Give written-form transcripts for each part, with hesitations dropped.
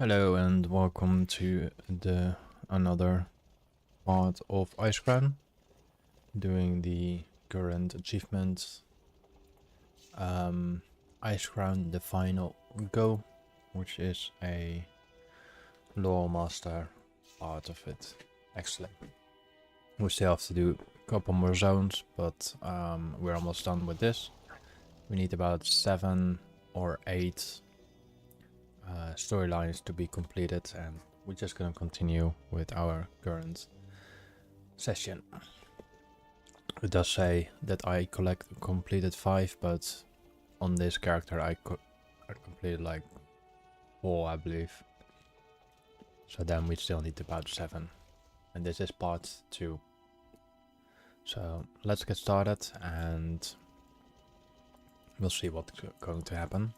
Hello and welcome to another part of Icecrown, doing the current achievement Icecrown the Final Go, which is a Loremaster part of it. Excellent. We still have to do a couple more zones, but we're almost done with this. We need about 7 or 8 storylines to be completed, and we're just gonna continue with our current session. It does say that I completed 5, but on this character I completed like 4, I believe. So then we still need about 7, and this is part 2. So let's get started and we'll see what's going to happen.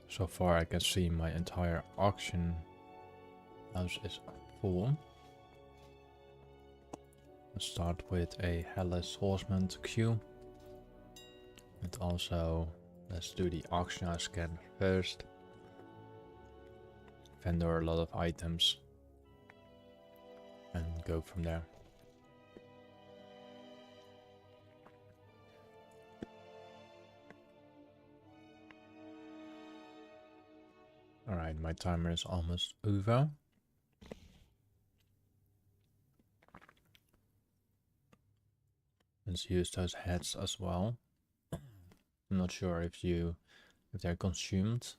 So far I can see my entire auction house is full. Let's start with a Headless Horseman queue. And also let's do the auction house scan first. Vendor a lot of items and go from there. Alright, my timer is almost over. Let's use those heads as well. I'm not sure if they're consumed.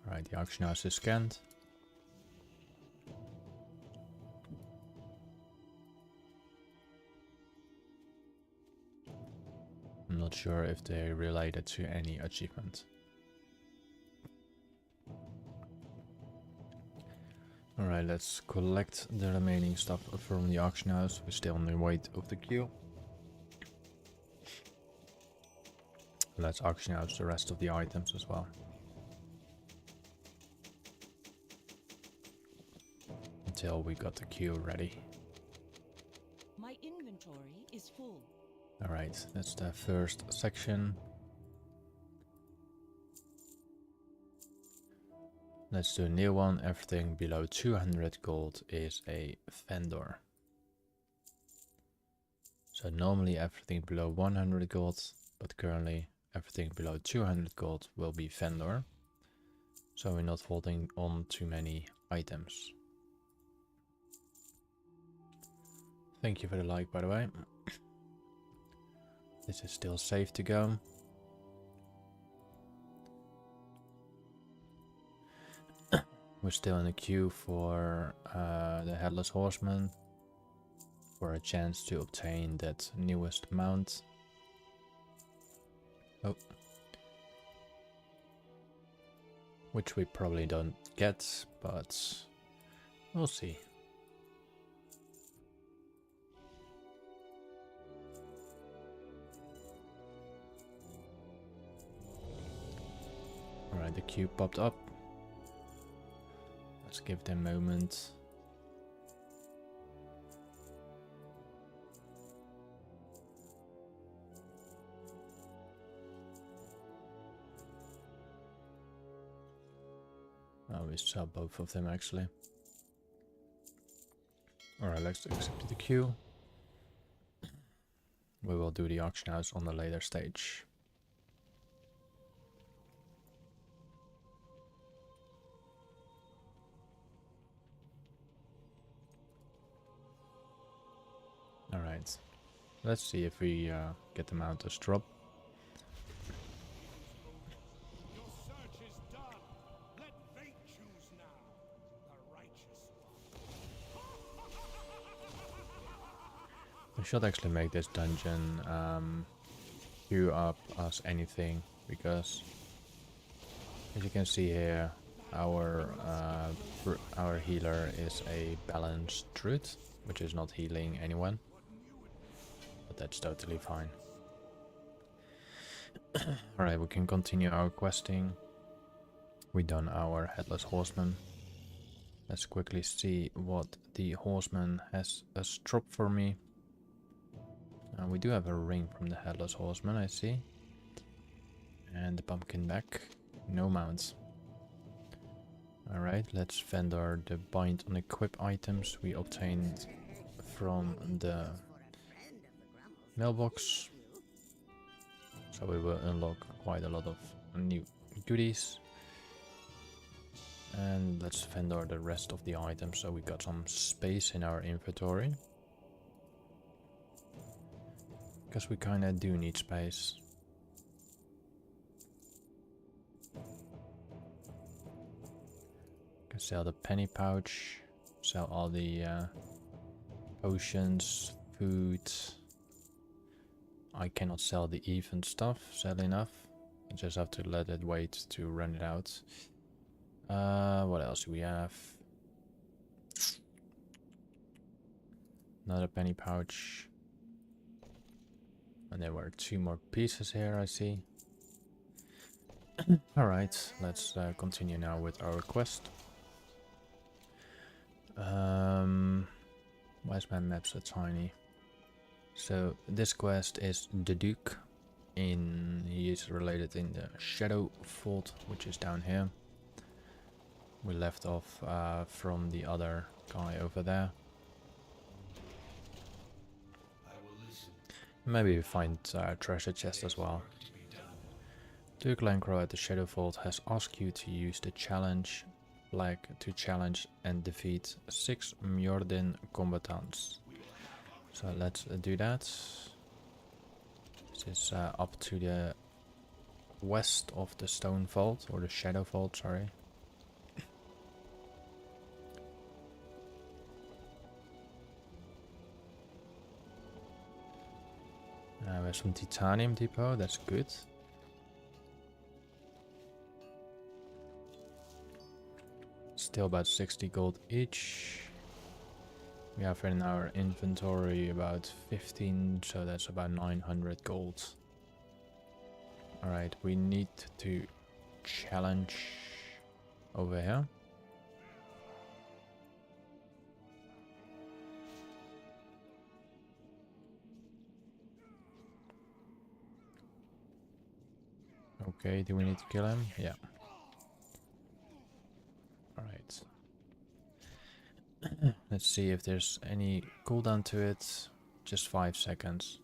Alright, the auction house is scanned. I'm not sure if they're related to any achievement. Alright, let's collect the remaining stuff from the auction house. We're still on the weight of the queue. Let's auction house the rest of the items as well. Until we got the queue ready. My inventory is full. Alright, that's the first section. Let's do a new one. Everything below 200 gold is a vendor. So normally everything below 100 gold, but currently everything below 200 gold will be vendor. So we're not holding on too many items. Thank you for the like, by the way. This is still safe to go. We're still in the queue for the Headless Horseman, for a chance to obtain that newest mount. Oh. Which we probably don't get, but we'll see. Alright, the queue popped up. Let's give them a moment. Oh, we saw both of them actually. Alright, let's accept the queue. We will do the auction house on the later stage. Alright, let's see if we get the mount as drop. Your search is done. Let fate choose now. The righteous We should actually make this dungeon queue up as anything, because as you can see here, our healer is a balanced druid, which is not healing anyone. But that's totally fine. Alright, we can continue our questing. We've done our Headless Horseman. Let's quickly see what the horseman has as drop for me. We do have a ring from the Headless Horseman, I see. And the pumpkin back. No mounts. Alright, let's vendor the bind on equip items we obtained from the mailbox. So we will unlock quite a lot of new goodies. And let's vendor the rest of the items so we got some space in our inventory. Because we kinda do need space. Can sell the penny pouch, sell all the potions, food. I cannot sell the even stuff, sadly enough. I just have to let it wait to run it out. What else do we have? Another penny pouch. And there were 2 more pieces here, I see. Alright, let's continue now with our quest. Why is my map so tiny? So this quest is the Duke. He is related in the Shadow Vault, which is down here. We left off from the other guy over there. Maybe we find treasure chest as well. Duke Lancro at the Shadow Vault has asked you to use the challenge flag to challenge and defeat 6 Mjordan combatants. So let's do that. This is up to the west of the Stone Vault, or the Shadow Vault, sorry. We have some titanium depot, that's good. Still about 60 gold each. We have in our inventory about 15, so that's about 900 gold. Alright, we need to challenge over here. Okay, do we need to kill him? Yeah. Alright. Let's see if there's any cooldown to it. Just 5 seconds.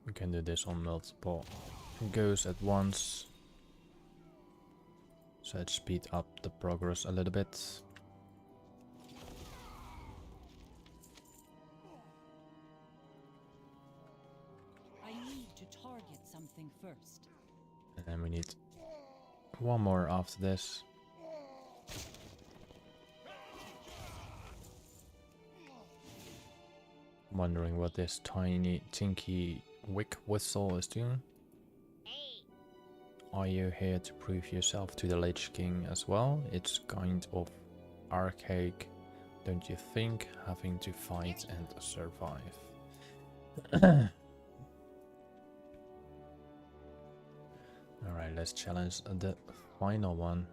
We can do this on multiple goes at once. So it speed up the progress a little bit. I need to target something first. And then we need one more after this. Wondering what this tiny tinky wick whistle is doing. Are you here to prove yourself to the Lich King as well? It's kind of archaic, don't you think, having to fight and survive? Alright, let's challenge the final one.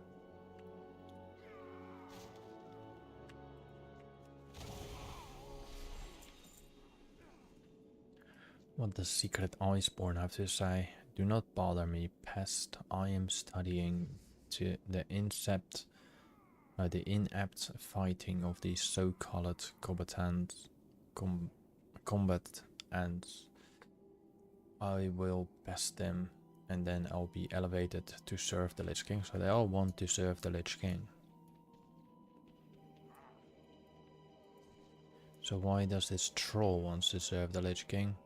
What does Secret Iceborn have to say? Do not bother me, pest. I am studying to the inept fighting of these so-called combat ants. I will best them, and then I'll be elevated to serve the Lich King. So they all want to serve the Lich King. So why does this troll want to serve the Lich King?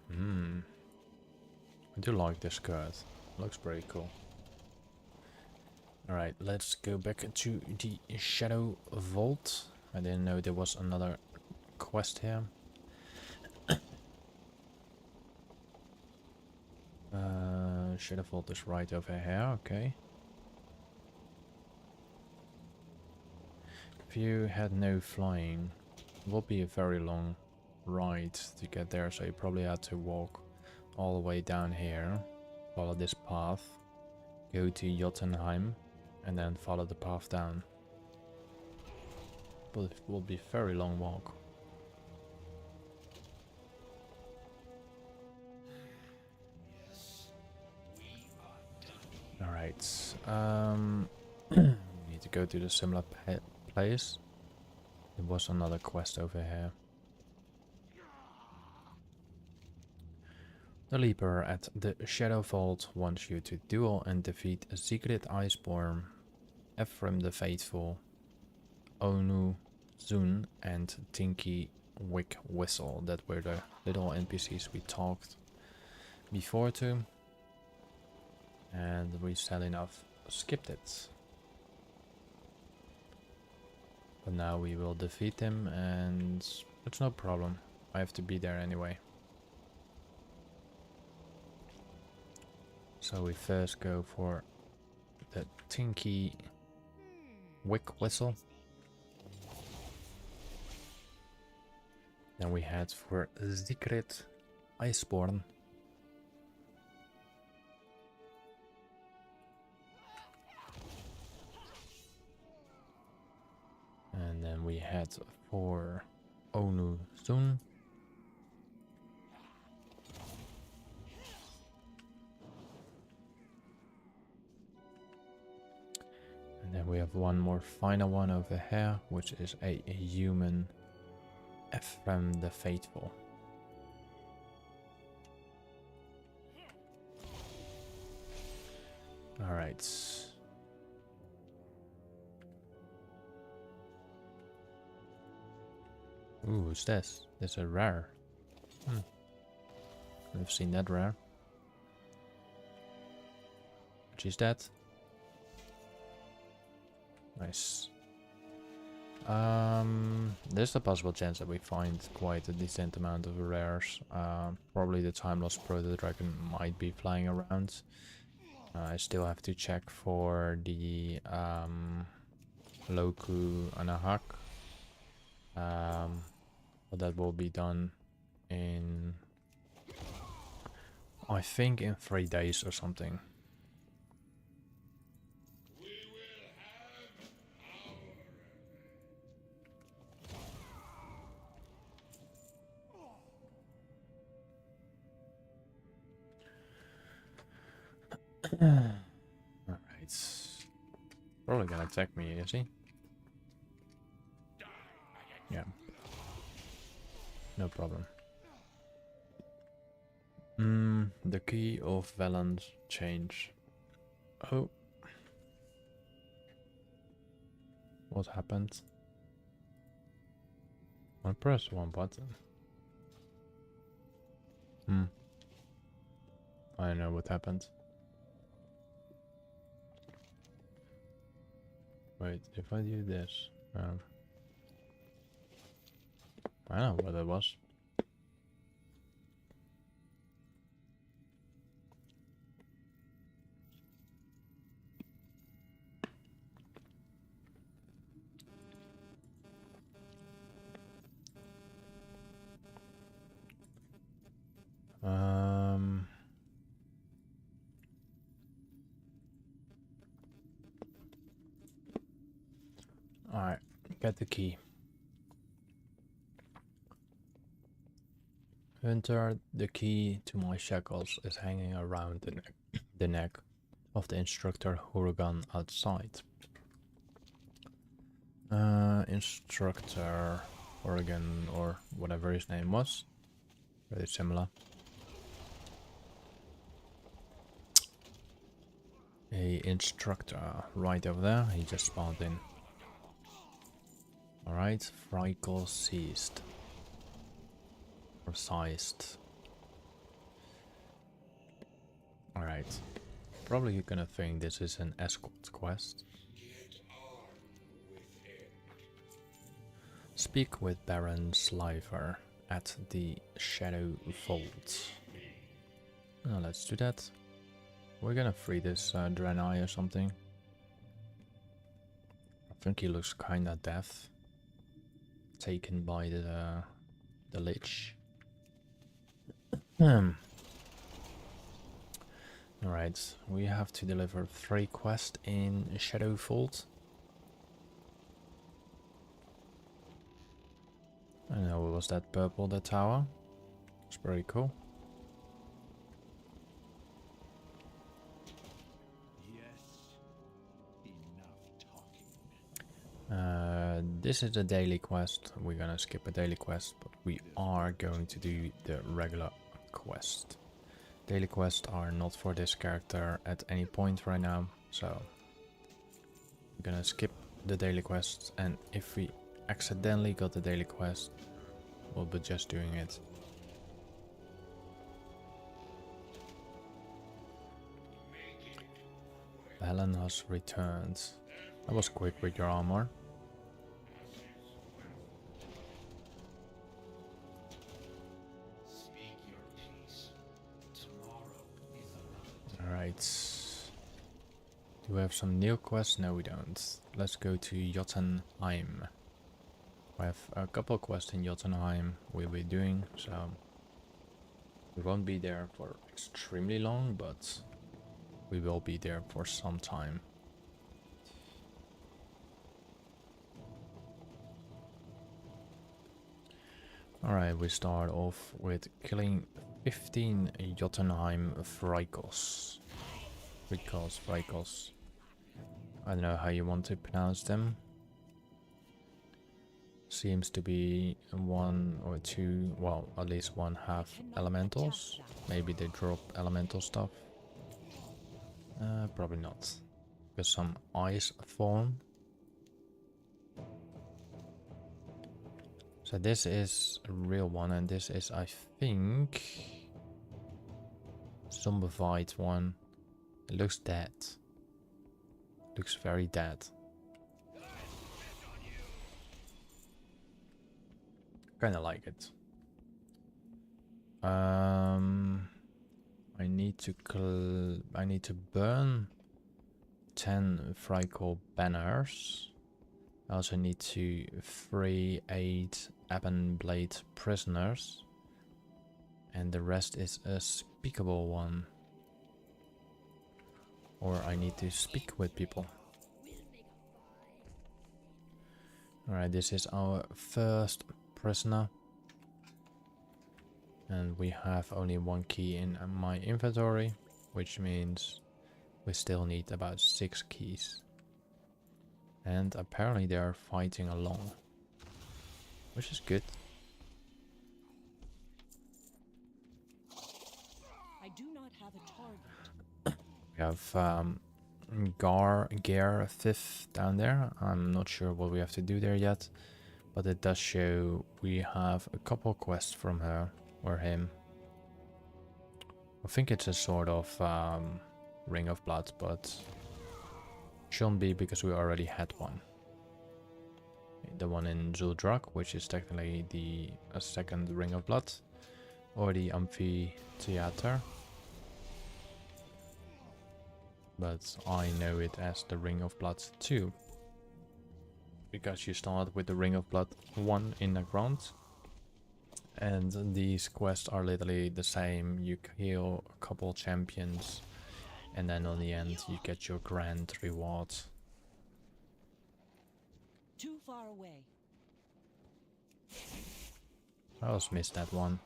I do like this skirt. Looks pretty cool. Alright, let's go back to the Shadow Vault. I didn't know there was another quest here. Shadow Vault is right over here, okay. If you had no flying, it would be a very long ride to get there, so you probably had to walk all the way down here, follow this path, go to Jotunheim and then follow the path down. But it will be a very long walk. Alright, we need to go to the similar place. There was another quest over here. The Leaper at the Shadow Vault wants you to duel and defeat Secret Iceborne, Ephraim the Faithful, Onu Zun, and Tinky Wick Whistle. That were the little NPCs we talked before to. And we sadly enough skipped it. But now we will defeat him, and it's no problem. I have to be there anyway. So we first go for the Tinky Wick Whistle. Then we head for Secret Iceborne. And then we head for Onu Zun. And then we have one more final one over here, which is a human Ephraim the Faithful. Alright. Ooh, what's this? This is a rare. I've seen that rare. She's dead. Nice. There's a possible chance that we find quite a decent amount of rares. Probably the Time Lost Proto-Dragon might be flying around. I still have to check for the Loku Anahak. But that will be done in, I think, in 3 days or something. Alright. Probably gonna attack me, is he? Yeah. No problem. The key of Valen's change. Oh. What happened? I pressed one button. I don't know what happened. Wait, if I do this, I don't know what that was. Alright, get the key. Hunter, the key to my shackles is hanging around the neck of the instructor Huragan outside. Instructor Huragan, or whatever his name was. Very similar. A instructor right over there. He just spawned in. Alright, Frykle seized. Or sized. Alright. Probably you're gonna think this is an escort quest. Speak with Baron Sliver at the Shadow Vault. Now let's do that. We're gonna free this Draenei or something. I think he looks kinda deaf. Taken by the Lich. Alright, we have to deliver 3 quests in Shadowfold. I don't know, was that purple, the tower? It's very cool. Yes. Enough talking. This is a daily quest. We're gonna skip a daily quest, but we are going to do the regular quest. Daily quests are not for this character at any point right now, so we're gonna skip the daily quests, and if we accidentally got the daily quest, we'll be just doing it. Helen has returned. That was quick with your armor. Alright. Do we have some new quests? No, we don't. Let's go to Jotunheim. We have a couple quests in Jotunheim we'll be doing, so we won't be there for extremely long, but we will be there for some time. Alright, we start off with killing 15 Jotunheim Vrykos. Vrykos. I don't know how you want to pronounce them. Seems to be 1 or 2, well, at least 1 have elementals. Maybe they drop elemental stuff. Probably not. Because some ice form. So this is a real one, and this is, I think, zombified one. It looks dead. Looks very dead. Kinda like it. I need to burn 10 Vrykol banners. I also need to free 8 Ebon Blade prisoners. And the rest is a speakable one. Or I need to speak with people. Alright, this is our first prisoner. And we have only 1 key in my inventory, which means we still need about 6 keys. And apparently they are fighting along, which is good. I do not have a target. We have Gear 5th down there. I'm not sure what we have to do there yet, but it does show we have a couple quests from her or him. I think it's a sort of Ring of Blood, but shouldn't be because we already had one. The one in Zuldrak, which is technically a second Ring of Blood, or the Amphitheater. But I know it as the Ring of Blood 2. Because you start with the Ring of Blood 1 in the ground. And these quests are literally the same. You kill a couple champions, and then on the end you get your grand reward. Too far away. I almost missed that one.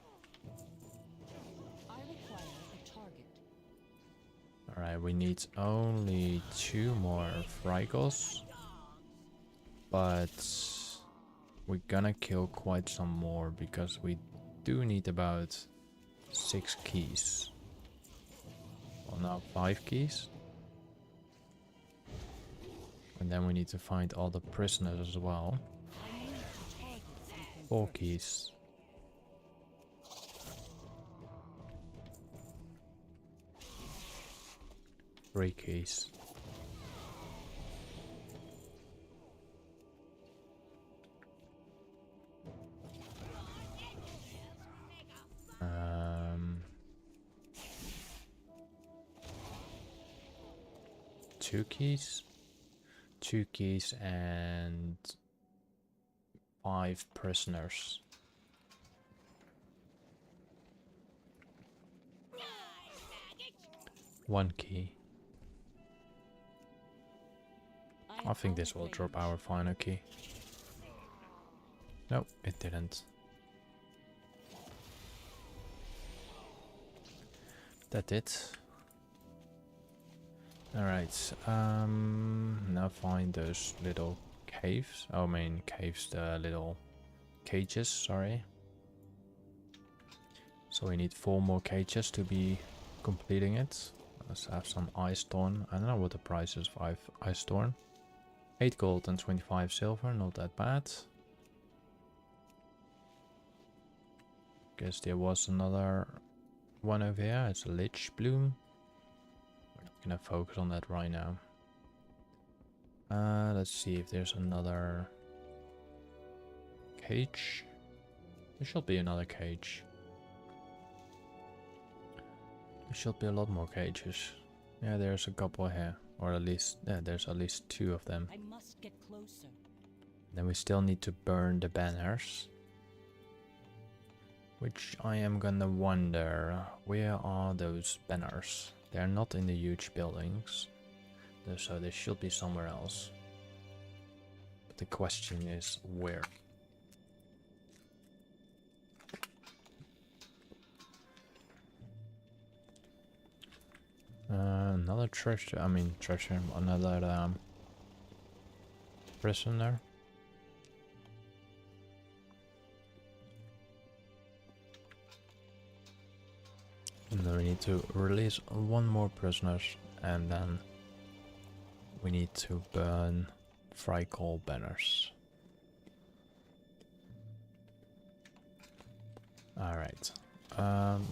I require a target. Alright, we need only 2 more Vrykos. But we're gonna kill quite some more because we do need about 6 keys. Well, now 5 keys. And then we need to find all the prisoners as well. 4 keys. Three keys. Two keys. 2 keys and 5 prisoners. 1 key. I think this will drop our final key. No, it didn't. That did. Alright, now find those little caves. Oh, I mean caves, the little cages, sorry. So we need 4 more cages to be completing it. Let's have some ice thorn. I don't know what the price is for ice thorn. 8 gold and 25 silver, not that bad. Guess there was another one over here. It's a Lich bloom. We're not gonna focus on that right now. Let's see if there's another cage. There should be another cage. There should be a lot more cages. Yeah, there's a couple here, or at least there's at least 2 of them. I must get closer. Then we still need to burn the banners, which I am gonna wonder, where are those banners? They're not in the huge buildings, so they should be somewhere else. But the question is where? Another treasure, another prisoner. And then we need to release 1 more prisoner, and then we need to burn Frykol banners. Alright,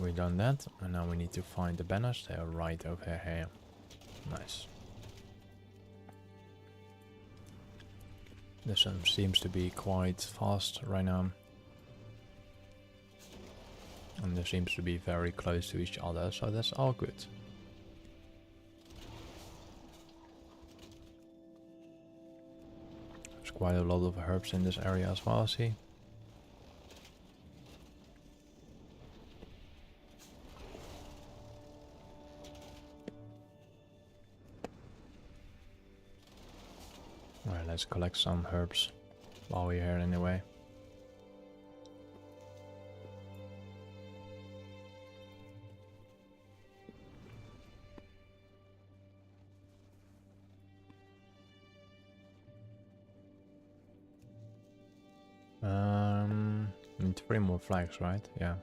we've done that, and now we need to find the banners. They are right over here. Nice. This one seems to be quite fast right now. And they seems to be very close to each other, so that's all good. There's quite a lot of herbs in this area as well, I see. Alright, let's collect some herbs while we're here anyway. Need 3 more flags, right? Yeah.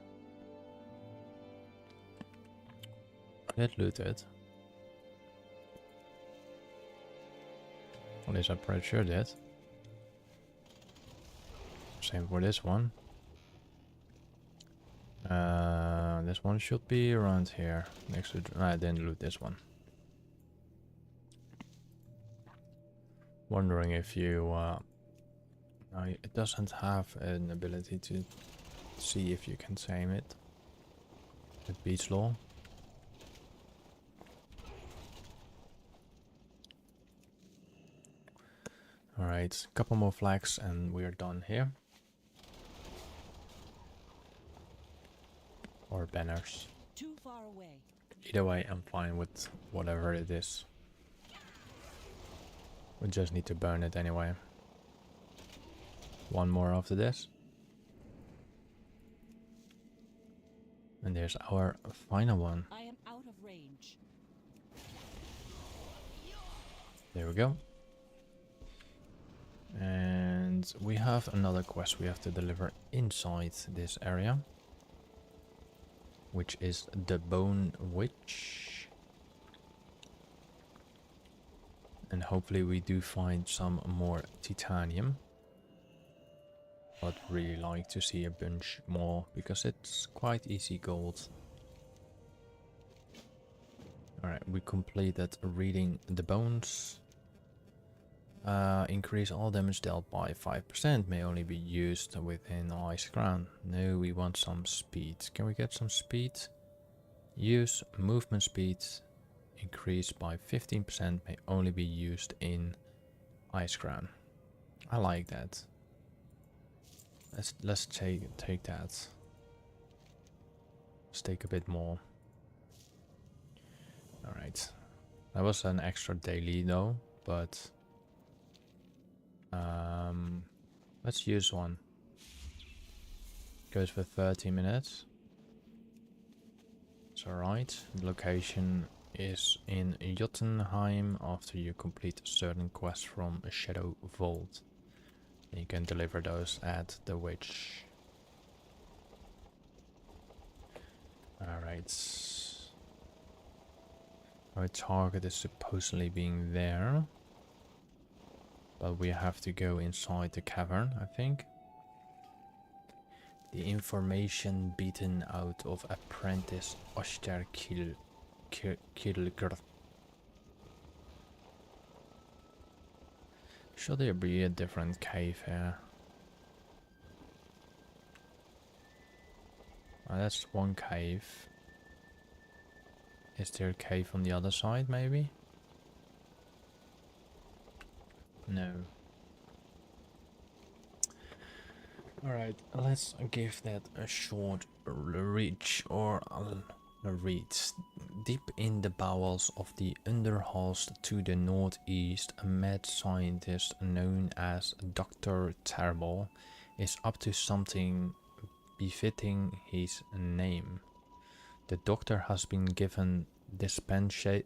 I did loot it. At least I'm pretty sure did. Same for this one. This one should be around here. Next to... I didn't loot this one. Wondering if you... it doesn't have an ability to see if you can tame it. It beats law. Alright, a couple more flags and we're done here. Or banners. Too far away. Either way, I'm fine with whatever it is. We just need to burn it anyway. 1 more after this. And there's our final one. I am out of range. There we go. And we have another quest we have to deliver inside this area, which is the Bone Witch. And hopefully we do find some more titanium. I'd really like to see a bunch more, because it's quite easy gold. Alright, we completed reading the bones. Increase all damage dealt by 5%, may only be used within Icecrown. No, we want some speed. Can we get some speed? Use movement speed. Increase by 15%, may only be used in Icecrown. I like that. Let's take that. Let's take a bit more. Alright. That was an extra daily though, but let's use one. Goes for 30 minutes. It's alright. The location is in Jotunheim after you complete certain quests from a Shadow Vault. And you can deliver those at the Witch. Alright. Our target is supposedly being there. But we have to go inside the cavern, I think. The information beaten out of apprentice Osterkilgr. Should there be a different cave here? That's one cave. Is there a cave on the other side, maybe? No. Alright, let's give that a short reach or a read. Deep in the bowels of the Underhalls to the northeast, a mad scientist known as Dr. Terrible is up to something befitting his name. The Doctor has been given dispensation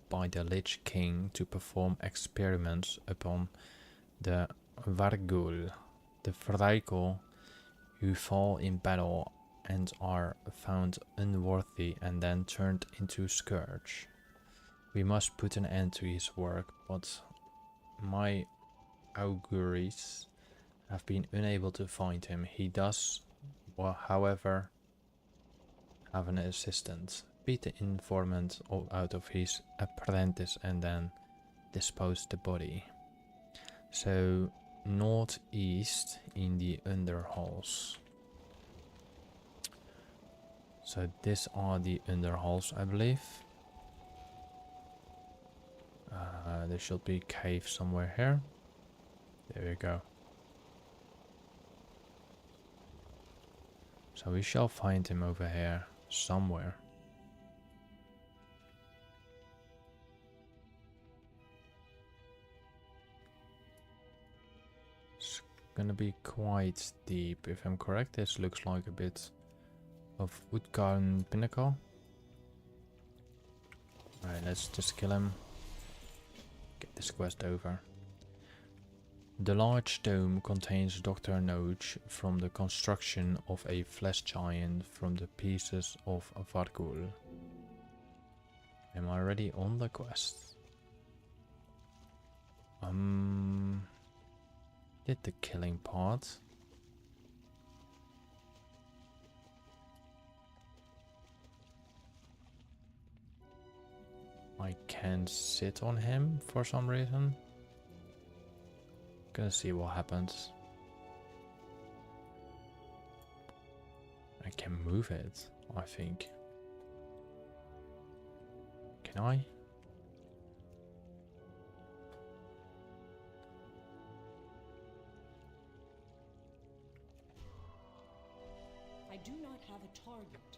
by the Lich King to perform experiments upon the Vargul, the Vrykul, who fall in battle and are found unworthy and then turned into Scourge. We must put an end to his work, but my auguries have been unable to find him. He does, however, have an assistant. Beat the informant out of his apprentice and then dispose the body. So northeast in the Underhalls. So these are the Underhalls, I believe. There should be a cave somewhere here. There we go. So we shall find him over here somewhere. It's gonna be quite deep, if I'm correct. This looks like a bit of Utgarden Pinnacle. Alright, let's just kill him. Get this quest over. The large dome contains Dr. Noge from the construction of a flesh giant from the pieces of Vargul. Am I already on the quest? Did the killing part. I can't sit on him for some reason. Gonna see what happens. I can move it, I think. Can I? I do not have a target.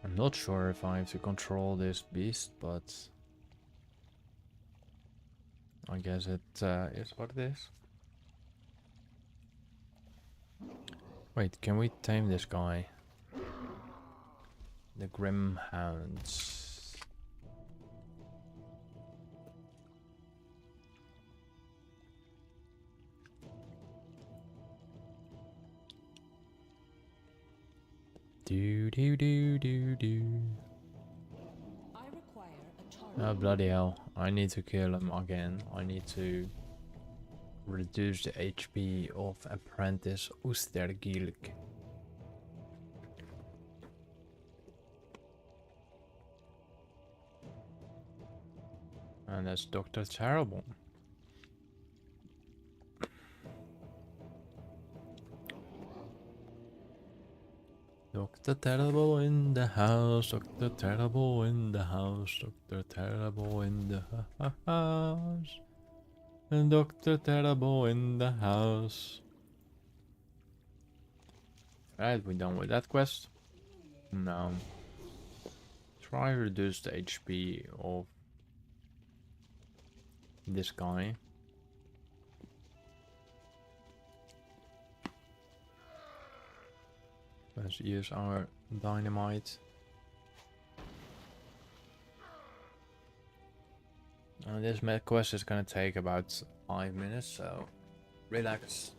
I'm not sure if I have to control this beast, but I guess it is what it is. Wait, can we tame this guy? The Grim Hounds. Do do do do do. I require a target. Oh bloody hell, I need to kill him again. I need to reduce the HP of apprentice Ostergilg. And that's Dr. Terrible. Dr. Terrible in the house, Dr. Terrible in the house, Dr. Terrible in the house, and Dr. Terrible in the house. Right, we're done with that quest. Now, try reduce the HP of this guy. Let's use our dynamite. This quest is gonna take about 5 minutes, so relax.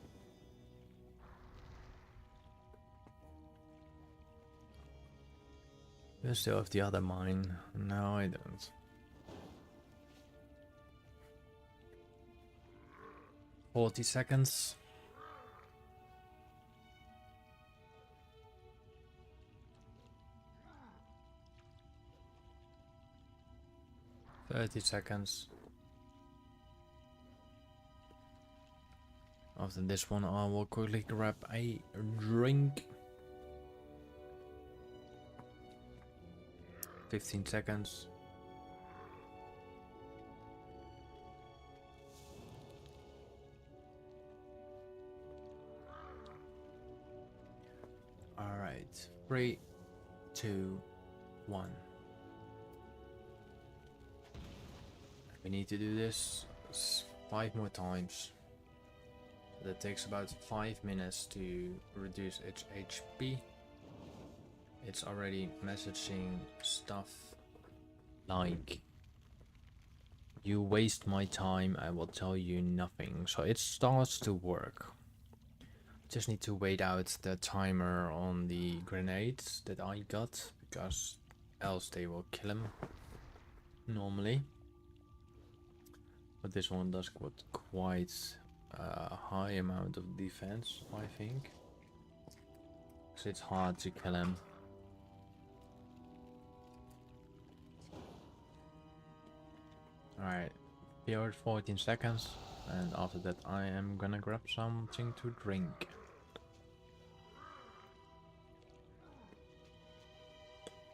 You still have the other mine. No, I don't. 40 seconds. $30. After this one, I will quickly grab a drink. 15 seconds. Alright, 3, 2, 1. We need to do this 5 more times. That takes about 5 minutes to reduce its HP. It's already messaging stuff like, you waste my time, I will tell you nothing. So it starts to work. Just need to wait out the timer on the grenades that I got, because else they will kill him normally. But this one does quite a high amount of defense, I think. So it's hard to kill him. Alright, here 14 seconds, and after that I am gonna grab something to drink.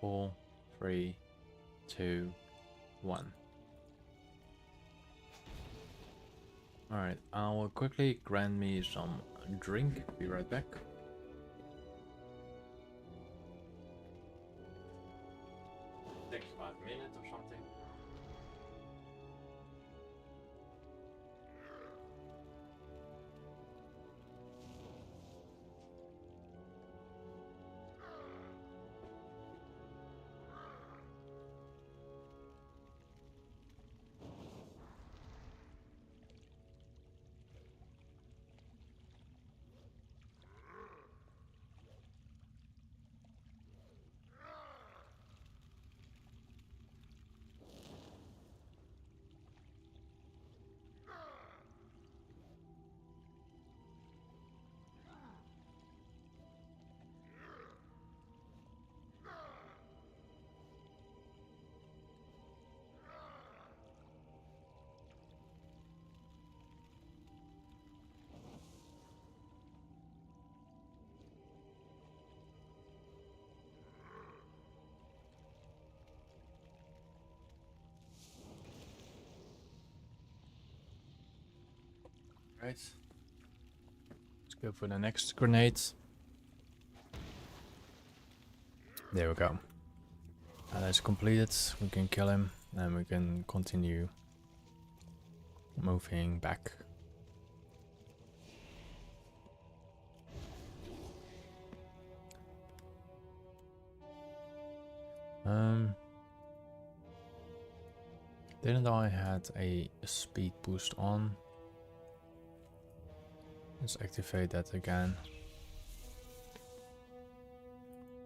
4, 3, 2, 1. Alright, I will quickly grant me some drink, be right back. Takes about a minute or something. Right. Let's go for the next grenade. There we go. That's completed. We can kill him and we can continue moving back. Didn't I had a speed boost on? Let's activate that again.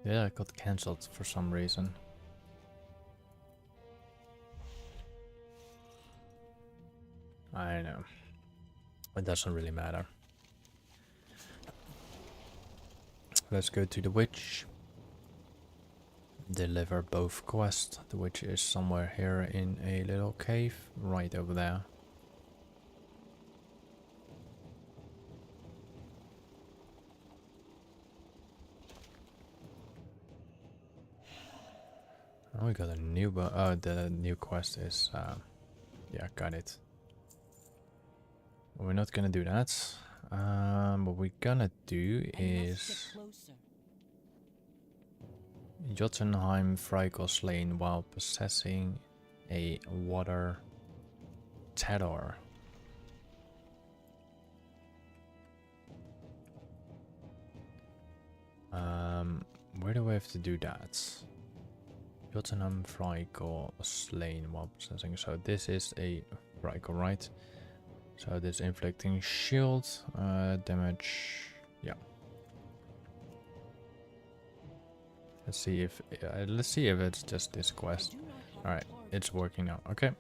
Yeah, it got cancelled for some reason. I know. It doesn't really matter. Let's go to the witch. Deliver both quests. The witch is somewhere here in a little cave, right over there. Oh, we got a new the new quest is yeah, got it. We're not gonna do that. What we're gonna do is Jotunheim Freyko slain while possessing a water terror. Where do I have to do that? Jotunheim Freyko slain while possessing. So this is a Freyko, right? So this inflicting shield damage. Yeah. Let's see if it's just this quest. All right, it's working now. Okay.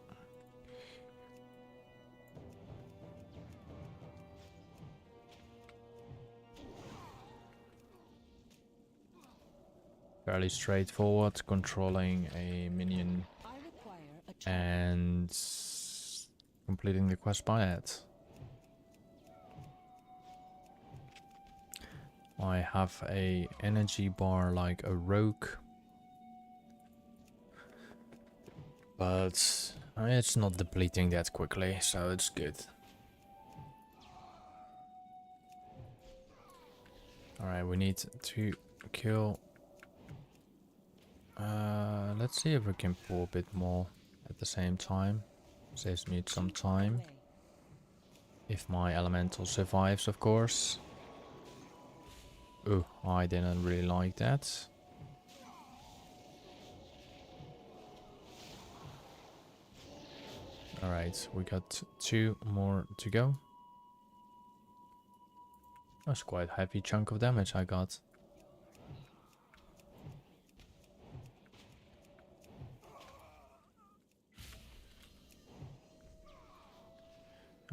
Fairly straightforward, controlling a minion and completing the quest by it. I have a energy bar like a rogue, but it's not depleting that quickly, so it's good. Alright, we need to kill. Let's see if we can pull a bit more at the same time. Saves me some time. If my elemental survives, of course. Oh, I didn't really like that. Alright, we got 2 more to go. That's quite a heavy chunk of damage I got.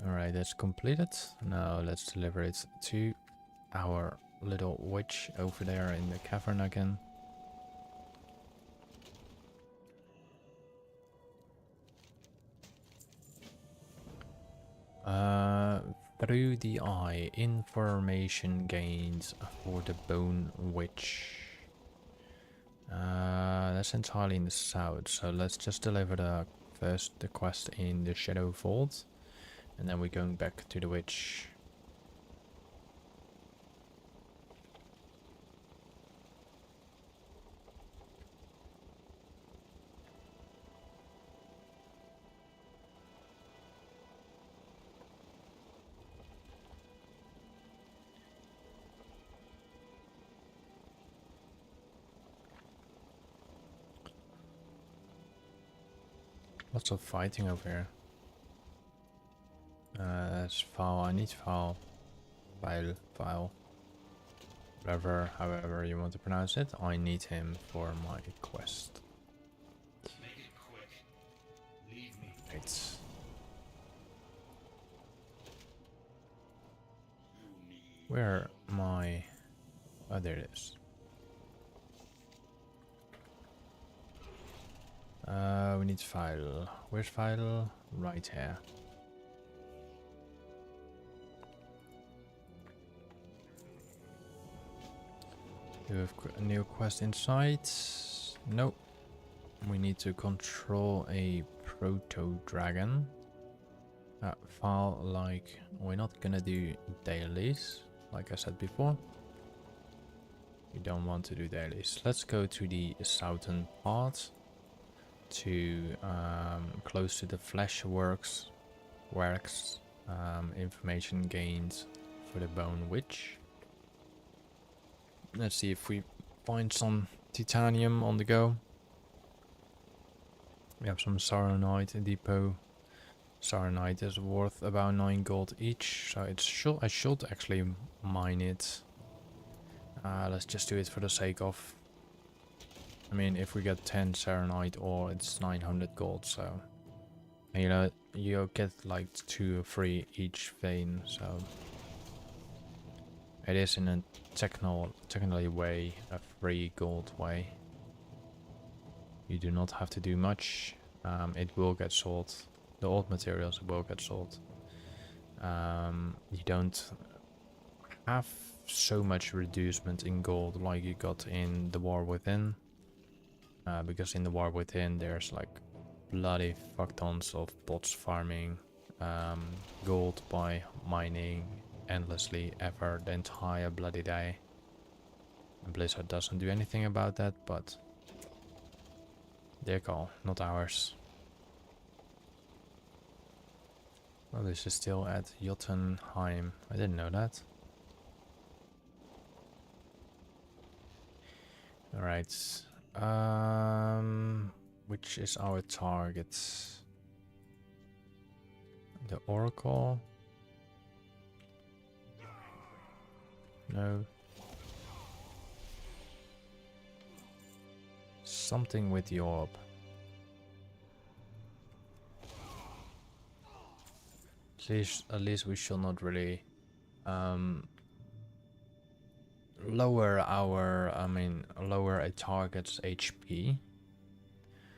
Alright, that's completed. Now let's deliver it to our little witch over there in the cavern again. Through the eye, information gains for the bone witch. That's entirely in the south, so let's just deliver the quest in the Shadow Vault, and then we're going back to the witch. Lots of fighting over here. That's foul. I need foul. File. However you want to pronounce it. I need him for my quest. Make it quick. Leave me. Right. Where my... Oh, there it is. We need file. Where's file? Right here. Do we have a new quest inside? Nope. We need to control a proto-dragon. File like... We're not gonna do dailies, like I said before. We don't want to do dailies. Let's go to the southern part. To close to the flesh works information gained for the bone witch. Let's see if we find some titanium on the go. We have some saronite depot. Saronite is worth about 9 gold each, so I should actually mine it. Let's just do it for the sake of... I mean, if we get 10 saronite ore, it's 900 gold, so... And you know, you get like 2 or 3 each vein, so... It is in a technically way, a free gold way. You do not have to do much. It will get sold. The old materials will get sold. You don't have so much reducement in gold like you got in the War Within. Because in the War Within there's like bloody fuck tons of bots farming gold by mining endlessly ever the entire bloody day. And Blizzard doesn't do anything about that, but their call, not ours. Well, this is still at Jotunheim. I didn't know that. Alright. Which is our target? The Oracle? No. Something with the orb. At least we shall not really lower a target's HP,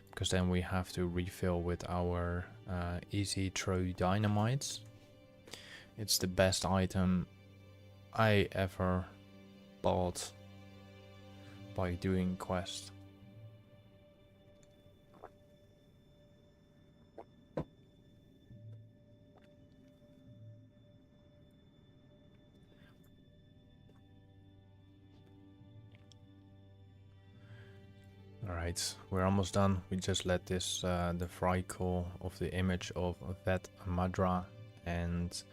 because then we have to refill with our easy throw dynamites. It's the best item I ever bought by doing quest. Alright, we're almost done. We just let this, the Vrykul of the image of Vet Madra and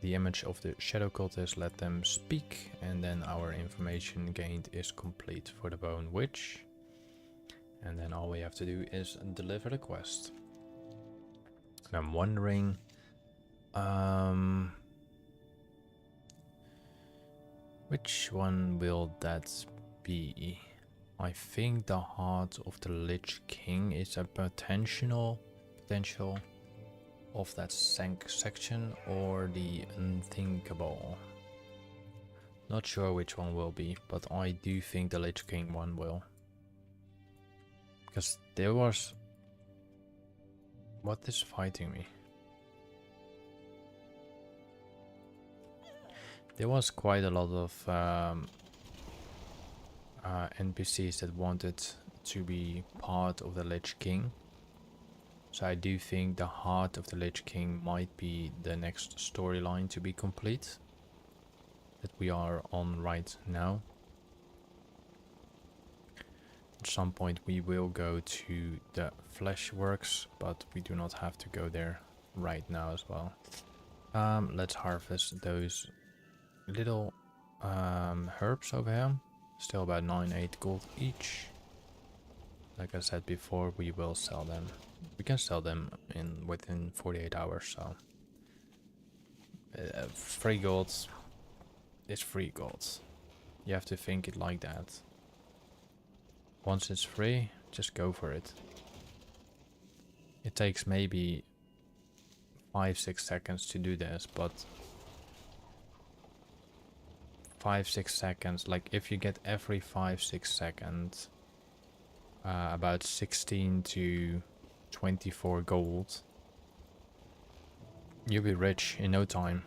the image of the Shadow Cultist, let them speak, and then our information gained is complete for the Bone Witch. And then all we have to do is deliver the quest. And I'm wondering, which one will that be? I think the Heart of the Lich King is a potential of that section, or the Unthinkable. Not sure which one will be, but I do think the Lich King one will. Because there was... What is fighting me? There was quite a lot of NPCs that wanted to be part of the Lich King. So I do think the Heart of the Lich King might be the next storyline to be complete that we are on right now. At some point we will go to the Fleshworks, but we do not have to go there right now as well. Let's harvest those little herbs over here. Still about 9-8 gold each. Like I said before, we will sell them. We can sell them within 48 hours, so 3 gold is 3 gold. You have to think it like that. Once it's free, just go for it. It takes maybe 5-6 seconds to do this, but 5-6 seconds, like if you get every 5-6 seconds about 16 to 24 gold, you'll be rich in no time.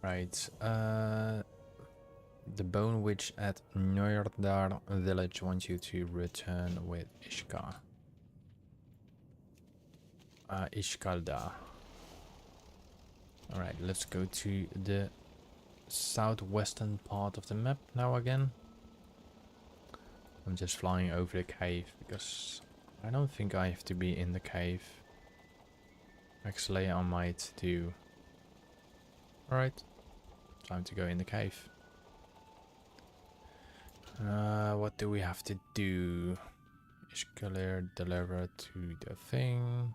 Right, the Bone Witch at Njordar village wants you to return with Ishka. Ishkalda. Alright, let's go to the southwestern part of the map now again. I'm just flying over the cave because I don't think I have to be in the cave. Actually, I might do. Alright, time to go in the cave. What do we have to do? Ishkalir deliver to the thing.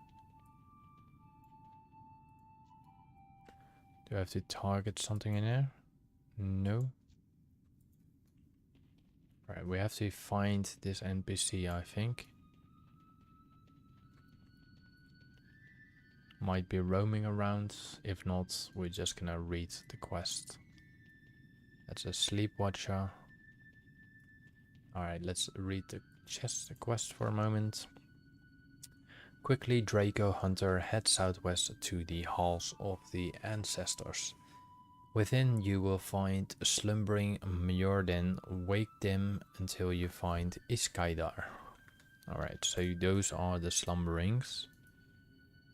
Do I have to target something in there? No. Alright, we have to find this NPC, I think. Might be roaming around. If not, we're just gonna read the quest. That's a sleep watcher. Alright, let's read the quest for a moment. Quickly, Draco Hunter head southwest to the halls of the ancestors. Within you will find slumbering Mjordan. Wake them until you find Iskaidar. Alright, so those are the slumberings.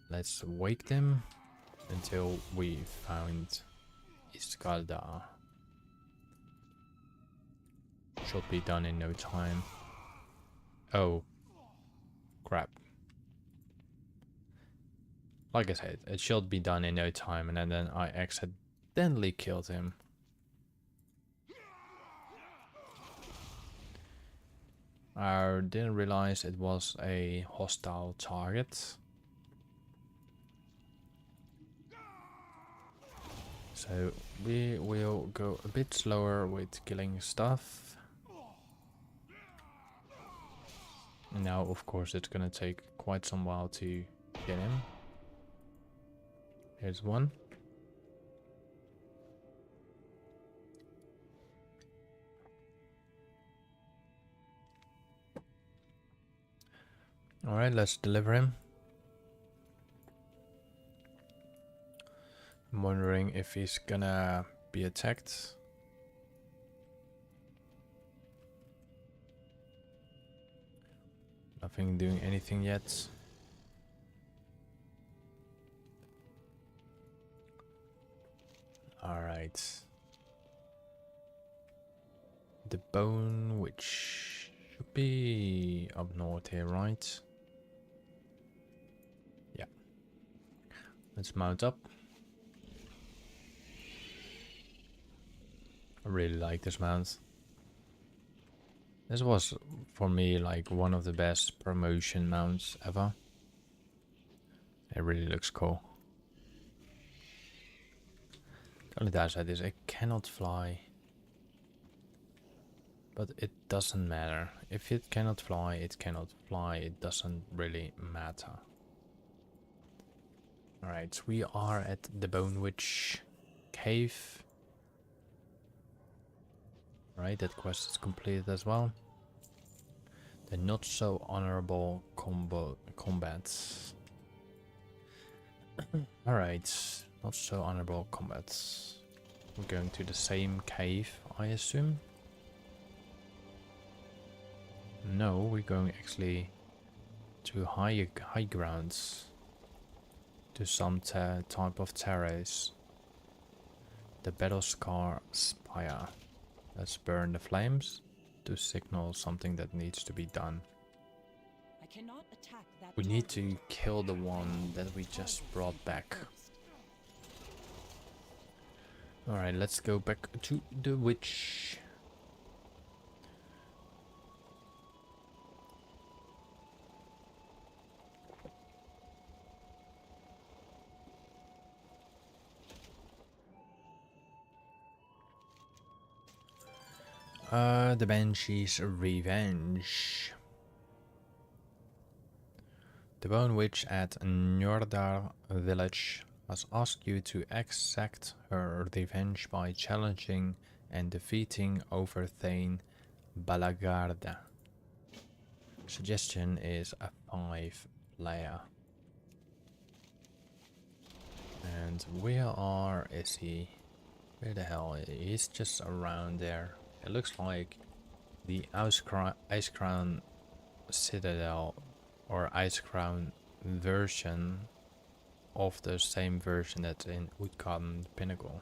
Let's wake them until we found Iskalda. Should be done in no time. Oh, crap. Like I said, it should be done in no time, and then I accidentally killed him. I didn't realize it was a hostile target. So we will go a bit slower with killing stuff. And now, of course, it's gonna take quite some while to get him. Here's one. Alright, let's deliver him. I'm wondering if he's gonna be attacked. Nothing doing anything yet. Alright. The bone, which should be up north here, right? Yeah. Let's mount up. I really like this mount. This was, for me, like one of the best promotion mounts ever. It really looks cool. The only downside is it cannot fly. But it doesn't matter. If it cannot fly, it cannot fly. It doesn't really matter. Alright, we are at the Bone Witch cave. Right, that quest is completed as well. The not so honorable combats. Alright, not so honorable combats. We're going to the same cave, I assume. No, we're going actually to high grounds. To some type of terrace. The Battle Scar Spire. Let's burn the flames to signal something that needs to be done. I cannot attack that We need to target. kill the one that we just brought back. Alright, let's go back to the witch. The Banshee's Revenge. The Bone Witch at Njordar village has asked you to exact her revenge by challenging and defeating Overthane Balagarda. Suggestion is a 5-player. And where is he? Where the hell? He's just around there. It looks like the Icecrown Citadel or Icecrown version of the same version that's in Utkarden Pinnacle.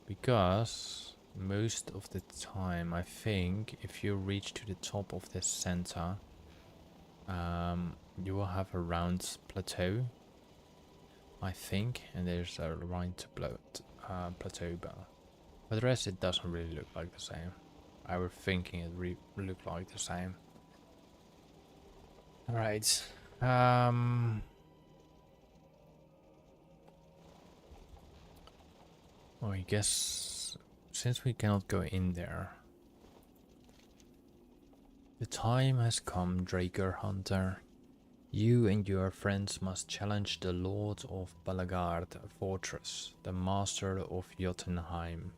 Because most of the time, I think, if you reach to the top of this center, you will have a round plateau, I think, and there's a round plateau, but for the rest it doesn't really look like the same. I was thinking it looked like the same. Alright. Well, I guess since we cannot go in there, the time has come, Draker Hunter. You and your friends must challenge the Lord of Balagard Fortress, the Master of Jotunheim,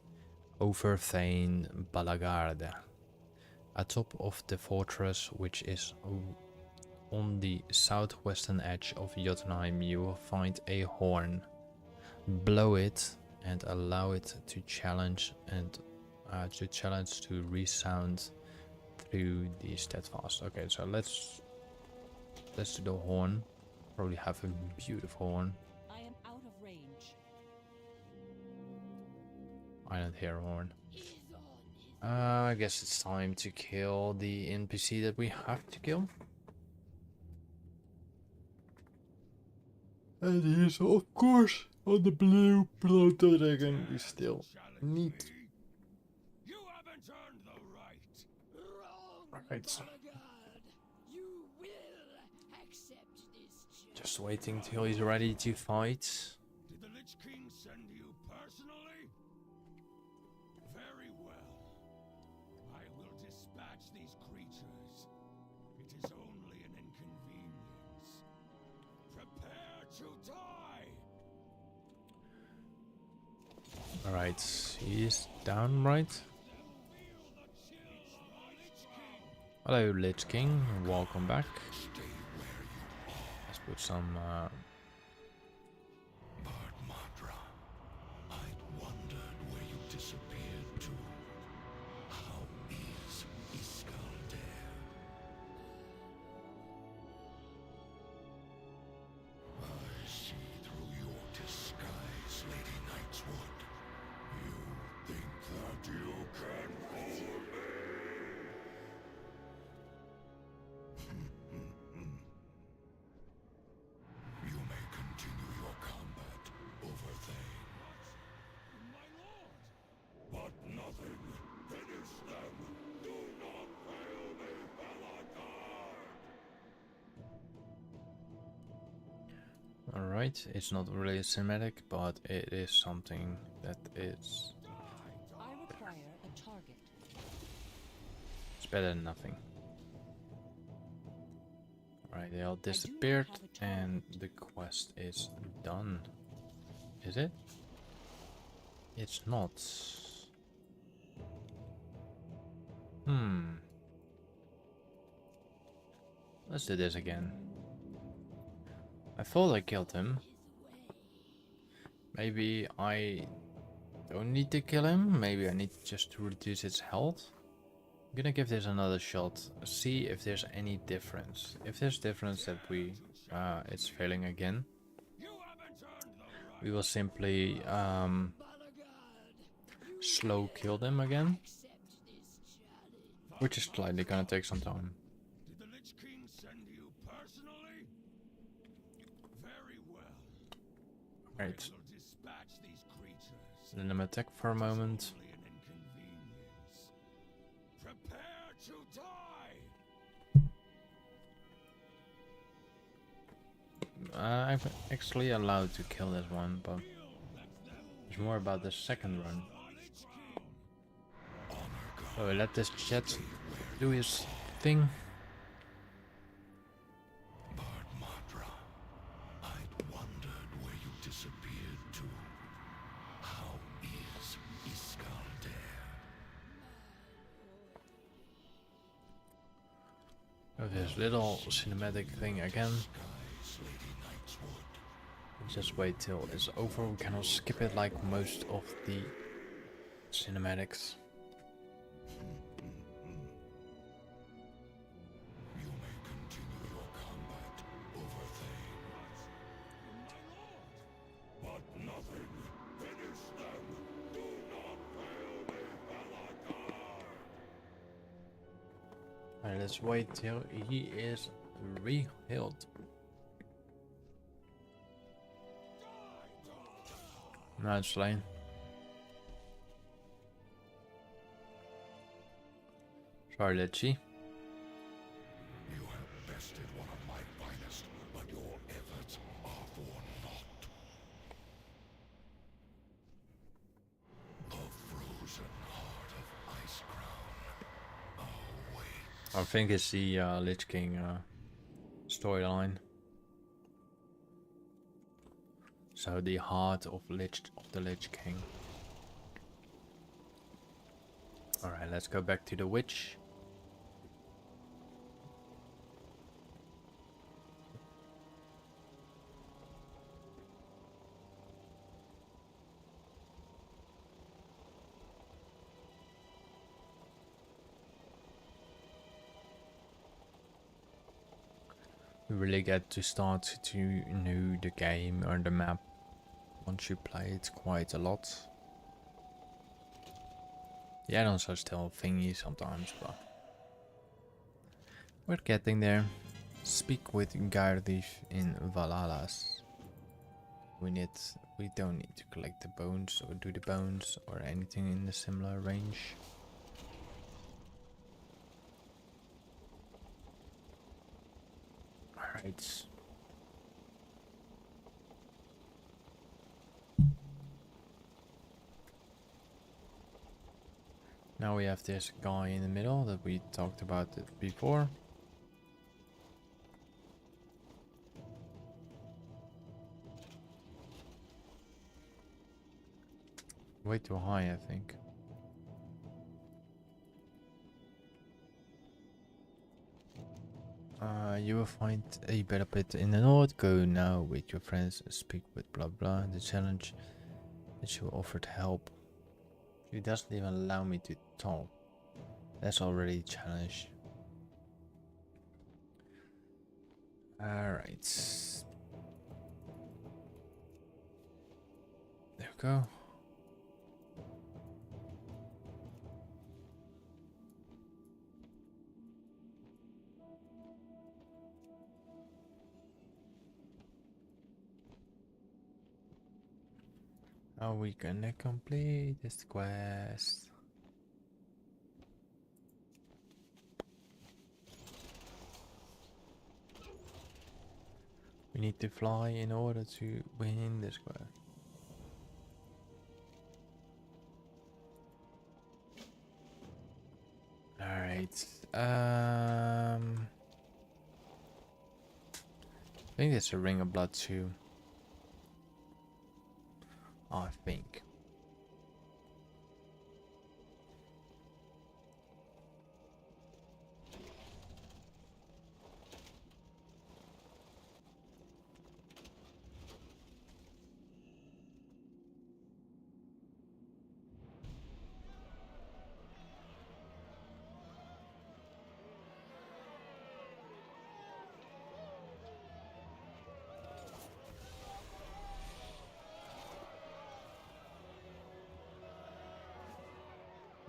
Overthane Balagarde. Atop of the fortress, which is on the southwestern edge of Jotunheim, you will find a horn. Blow it and allow it to challenge to resound through the steadfast. Okay, so let's do the horn Probably have a beautiful one. I am out of range. Island Hero horn. I guess it's time to kill the NPC that we have to kill. And he is of course on the blue Proto Dragon. We still need. You haven't earned the right. Right. You will accept this Just waiting till he's ready to fight. Did the Lich King send you personally? Very well. I will dispatch these creatures. It is only an inconvenience. Prepare to die! Alright, he's down, right? Hello, Lich King. Welcome back. Let's put some. Madra, I wondered where you disappeared to. How is Iskaldare? I see through your disguise, Lady Knightswood. You think that you can fool me? You may continue your combat over Thane. My lord! But nothing. Finish them! Do not fail me, Belagard! Alright, it's not really a cinematic, but it is something that is. I require a target. It's better than nothing. Alright, they all disappeared, have a and the quest is done. Is it? It's not. Let's do this again. I thought I killed him. Maybe I don't need to kill him. Maybe I need just to reduce his health. I'm gonna give this another shot. See if there's any difference. If there's difference that it's failing again, we will simply slow kill them again, which is slightly gonna take some time. Did the Lich King send you personally? Very well. Right. I will dispatch these creatures. Let them attack for a moment. Only an inconvenience. Prepare to die! I'm actually allowed to kill this one, but it's more about the second run. So we let this chat do his thing. Madra, I wondered where you disappeared to. How is Iskaldare? Oh, this little cinematic thing again. Just wait till it's over. We cannot skip it like most of the cinematics. You may continue your combat over Thane. My lord! But nothing. Finish them! Do not fail me, Belagard! Alright, let's wait till he is re-healed. Now it's slain. Sorry, Lichy. You have bested one of my finest, but your efforts are for naught. The frozen heart of Icecrown awaits. I think it's the Lich King storyline. So the heart of the Lich King. Alright, let's go back to the witch. You really get to start to know the game or the map once you play it quite a lot. The add-ons are still thingy sometimes, but we're getting there. Speak with Gardif in Valalas. We don't need to collect the bones or do the bones or anything in the similar range. Alright. Now we have this guy in the middle that we talked about it before. Way too high, I think. You will find a better pit in the north. Go now with your friends. Speak with blah blah. The challenge that you offered help. She doesn't even allow me to talk. That's already a challenge. Alright. There we go. Are we gonna complete this quest? We need to fly in order to win this quest. Alright. I think it's a ring of blood too. I think.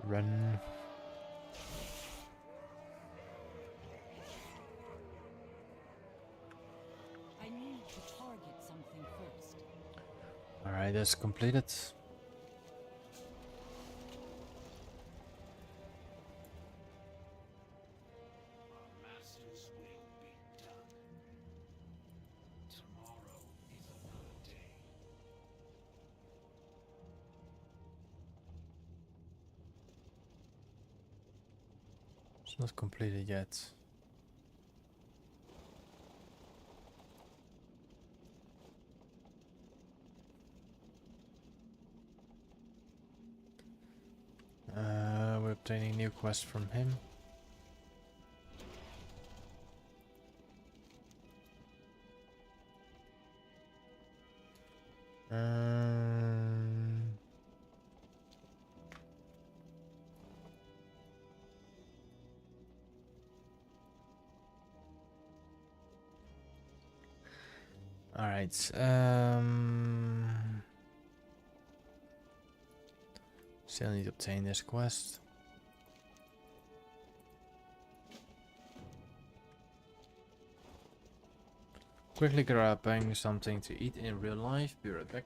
Run. I need to target something first. Alright, that's completed. Master's will be done. Tomorrow is another day. It's not completed yet. We're obtaining new quest from him. Alright, still need to obtain this quest. Quickly grabbing something to eat in real life, be right back.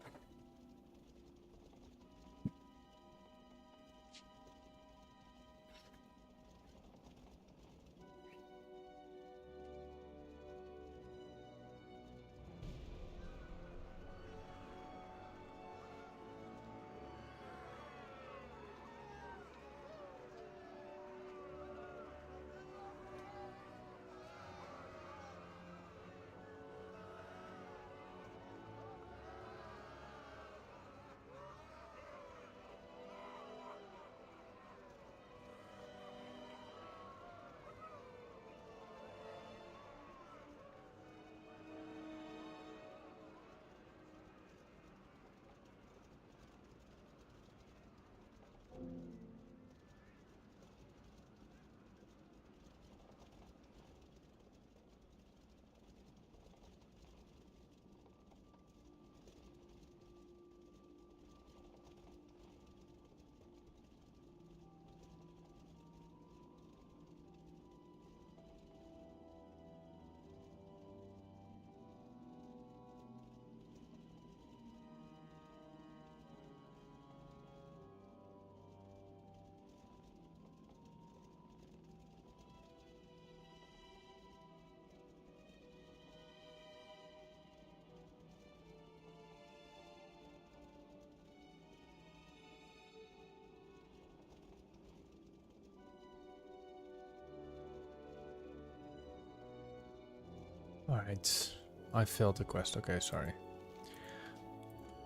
Alright, I failed the quest. Okay, sorry.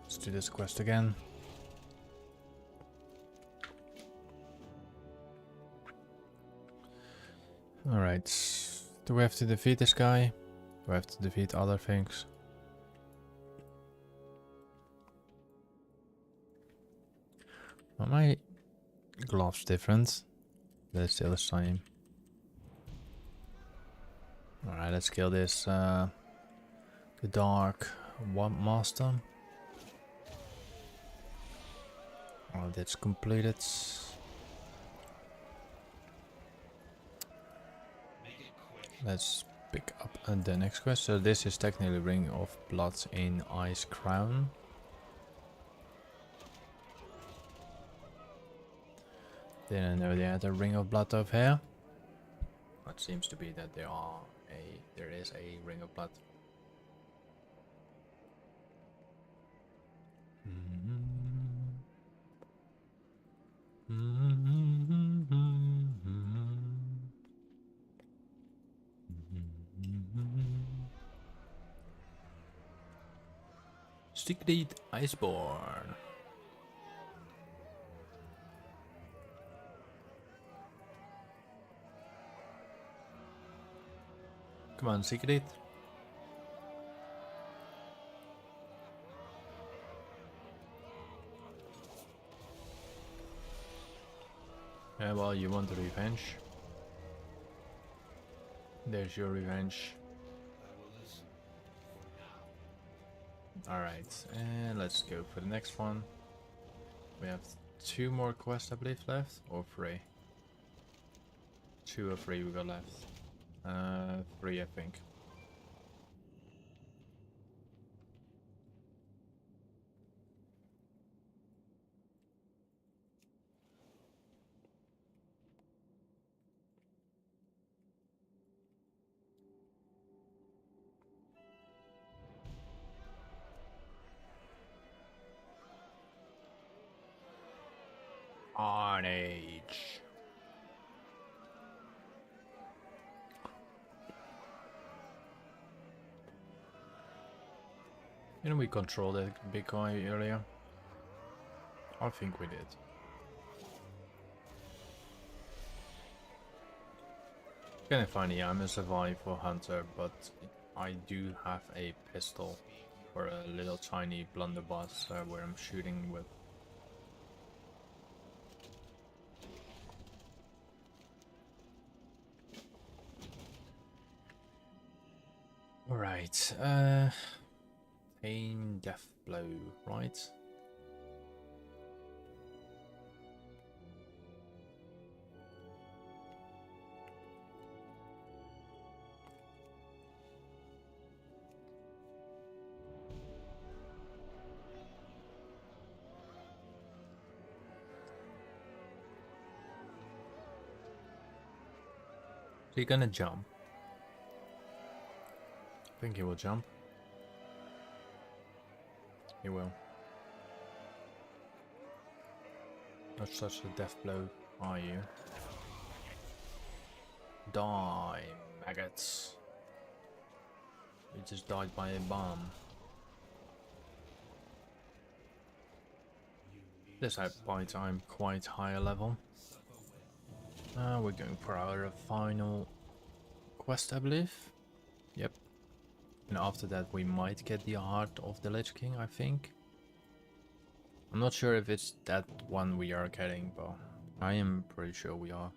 Let's do this quest again. Alright, do we have to defeat this guy? Do we have to defeat other things? Are my gloves different? They're still the same. Alright, let's kill this, the Dark Master. Oh, that's completed. Let's pick up the next quest. So this is technically Ring of Blood in Icecrown. Didn't know they had a Ring of Blood over here. It seems to be that there is a Ring of Blood. Secret Iceborne. Come on, Secret. Yeah, well, you want the revenge. There's your revenge. Alright, and let's go for the next one. We have 2 more quests, I believe, left, or 3? 2 or 3 we got left. 3, I think. Carnage. Didn't we control that big guy earlier? I think we did. Kinda funny, I'm a survival hunter, but I do have a pistol for a little tiny blunderbuss where I'm shooting with. Alright, Aim Death Blow, right? Is he gonna jump? I think he will jump. He will. Not such a death blow, are you? Die, maggots. You just died by a bomb. This point I'm quite high level. We're going for our final quest, I believe. Yep. And after that we might get the Heart of the Lich King, I think. I'm not sure if it's that one we are getting, but I am pretty sure we are.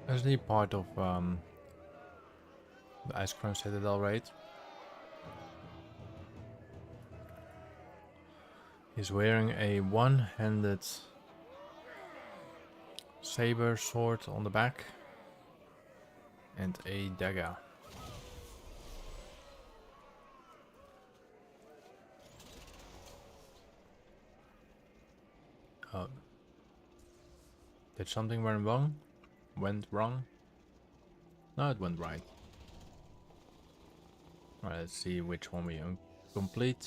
As the part of the Icecrown Citadel raid. He's wearing a one-handed saber sword on the back and a dagger. Oh. Did something went wrong? Went wrong? No, it went right. Alright, let's see which one we complete.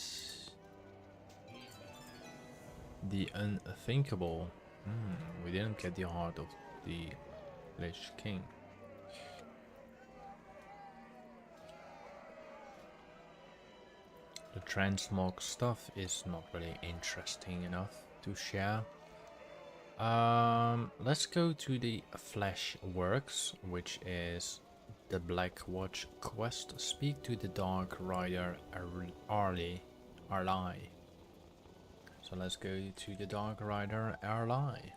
The unthinkable. We didn't get the heart of the Lich King. The transmog stuff is not really interesting enough to share. Let's go to the Flesh Works, which is the Black Watch quest. Speak to the Dark Rider Arlie. So let's go to the Dark Rider Arlie.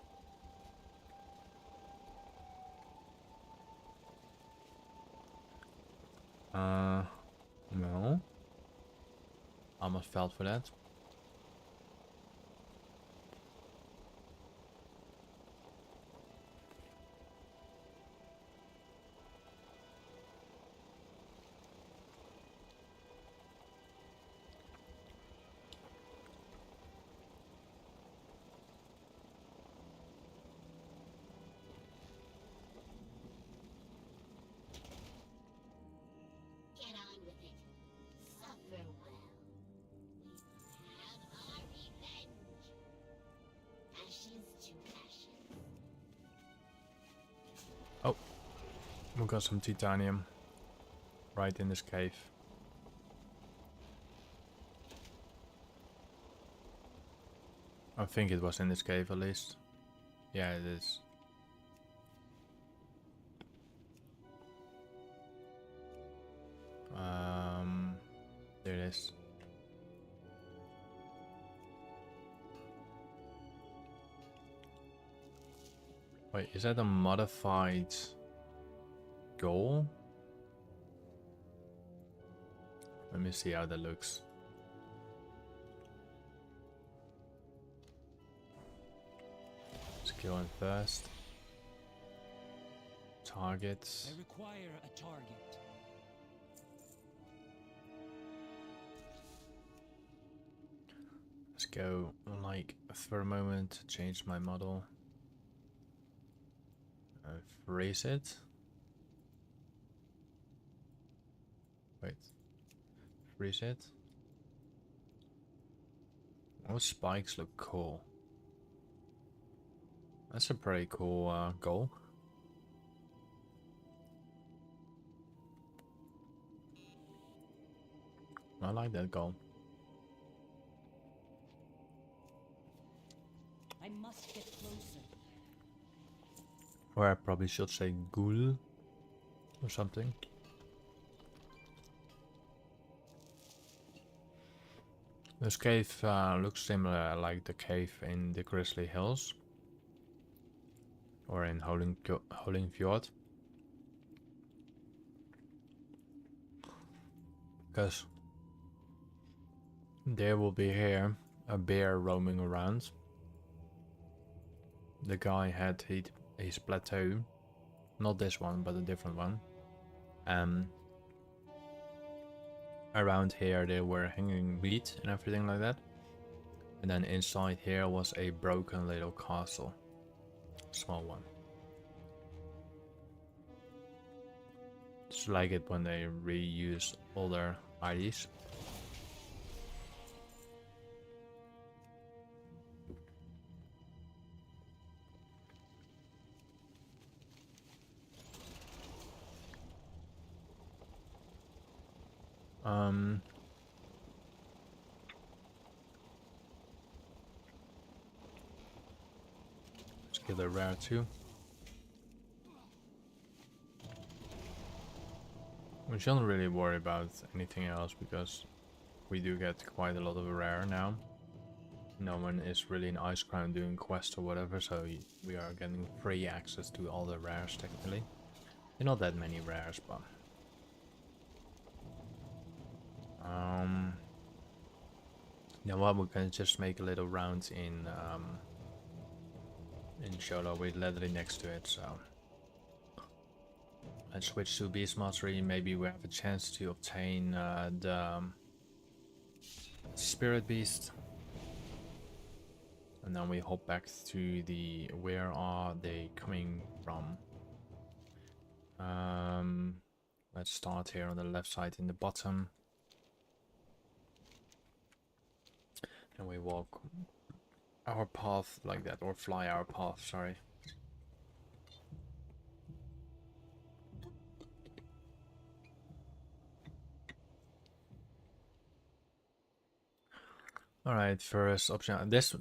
No. Almost felt for that. Get on with it. Suffer well. We have our revenge. Ashes to ashes. Oh, we got some titanium right in this cave. I think it was in this cave at least. Yeah, it is. There it is. Wait, is that a modified goal? Let me see how that looks. Skill and thirst. Targets. I require a target. Let's go like for a moment, change my model. Freeze it. Wait. Freeze it. Those spikes look cool. That's a pretty cool goal. I like that goal. I must get closer. Or I probably should say ghoul or something. This cave looks similar like the cave in the Grizzly Hills or in Hollingfjord. Because there will be here a bear roaming around. The guy had his plateau, not this one but a different one. Around here they were hanging wheat and everything like that. And then inside here was a broken little castle. Small one. Just like it when they reuse older IDs. Let's give it a rare too. We shouldn't really worry about anything else because we do get quite a lot of rare now. No one is really in Icecrown doing quests or whatever, so we are getting free access to all the rares technically. They're not that many rares, but you know what, we can just make a little round in Sholo with Leathery next to it, so let's switch to Beast Mastery. Maybe we have a chance to obtain the Spirit Beast. And then we hop back to the where are they coming from. Let's start here on the left side in the bottom. And we walk our path like that, or fly our path, sorry. Alright, first option. This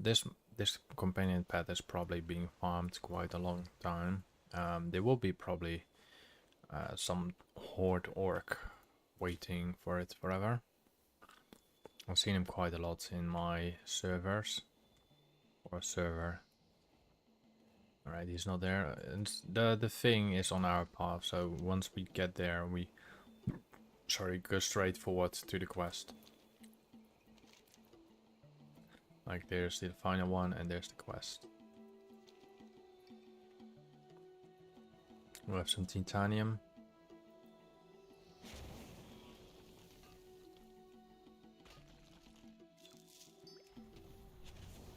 companion pet is probably being farmed quite a long time. There will be probably some horde orc waiting for it forever. I've seen him quite a lot in my servers. Or server. Alright, he's not there. And the thing is on our path, so once we get there, we go straight forward to the quest. Like there's the final one and there's the quest. We have some titanium.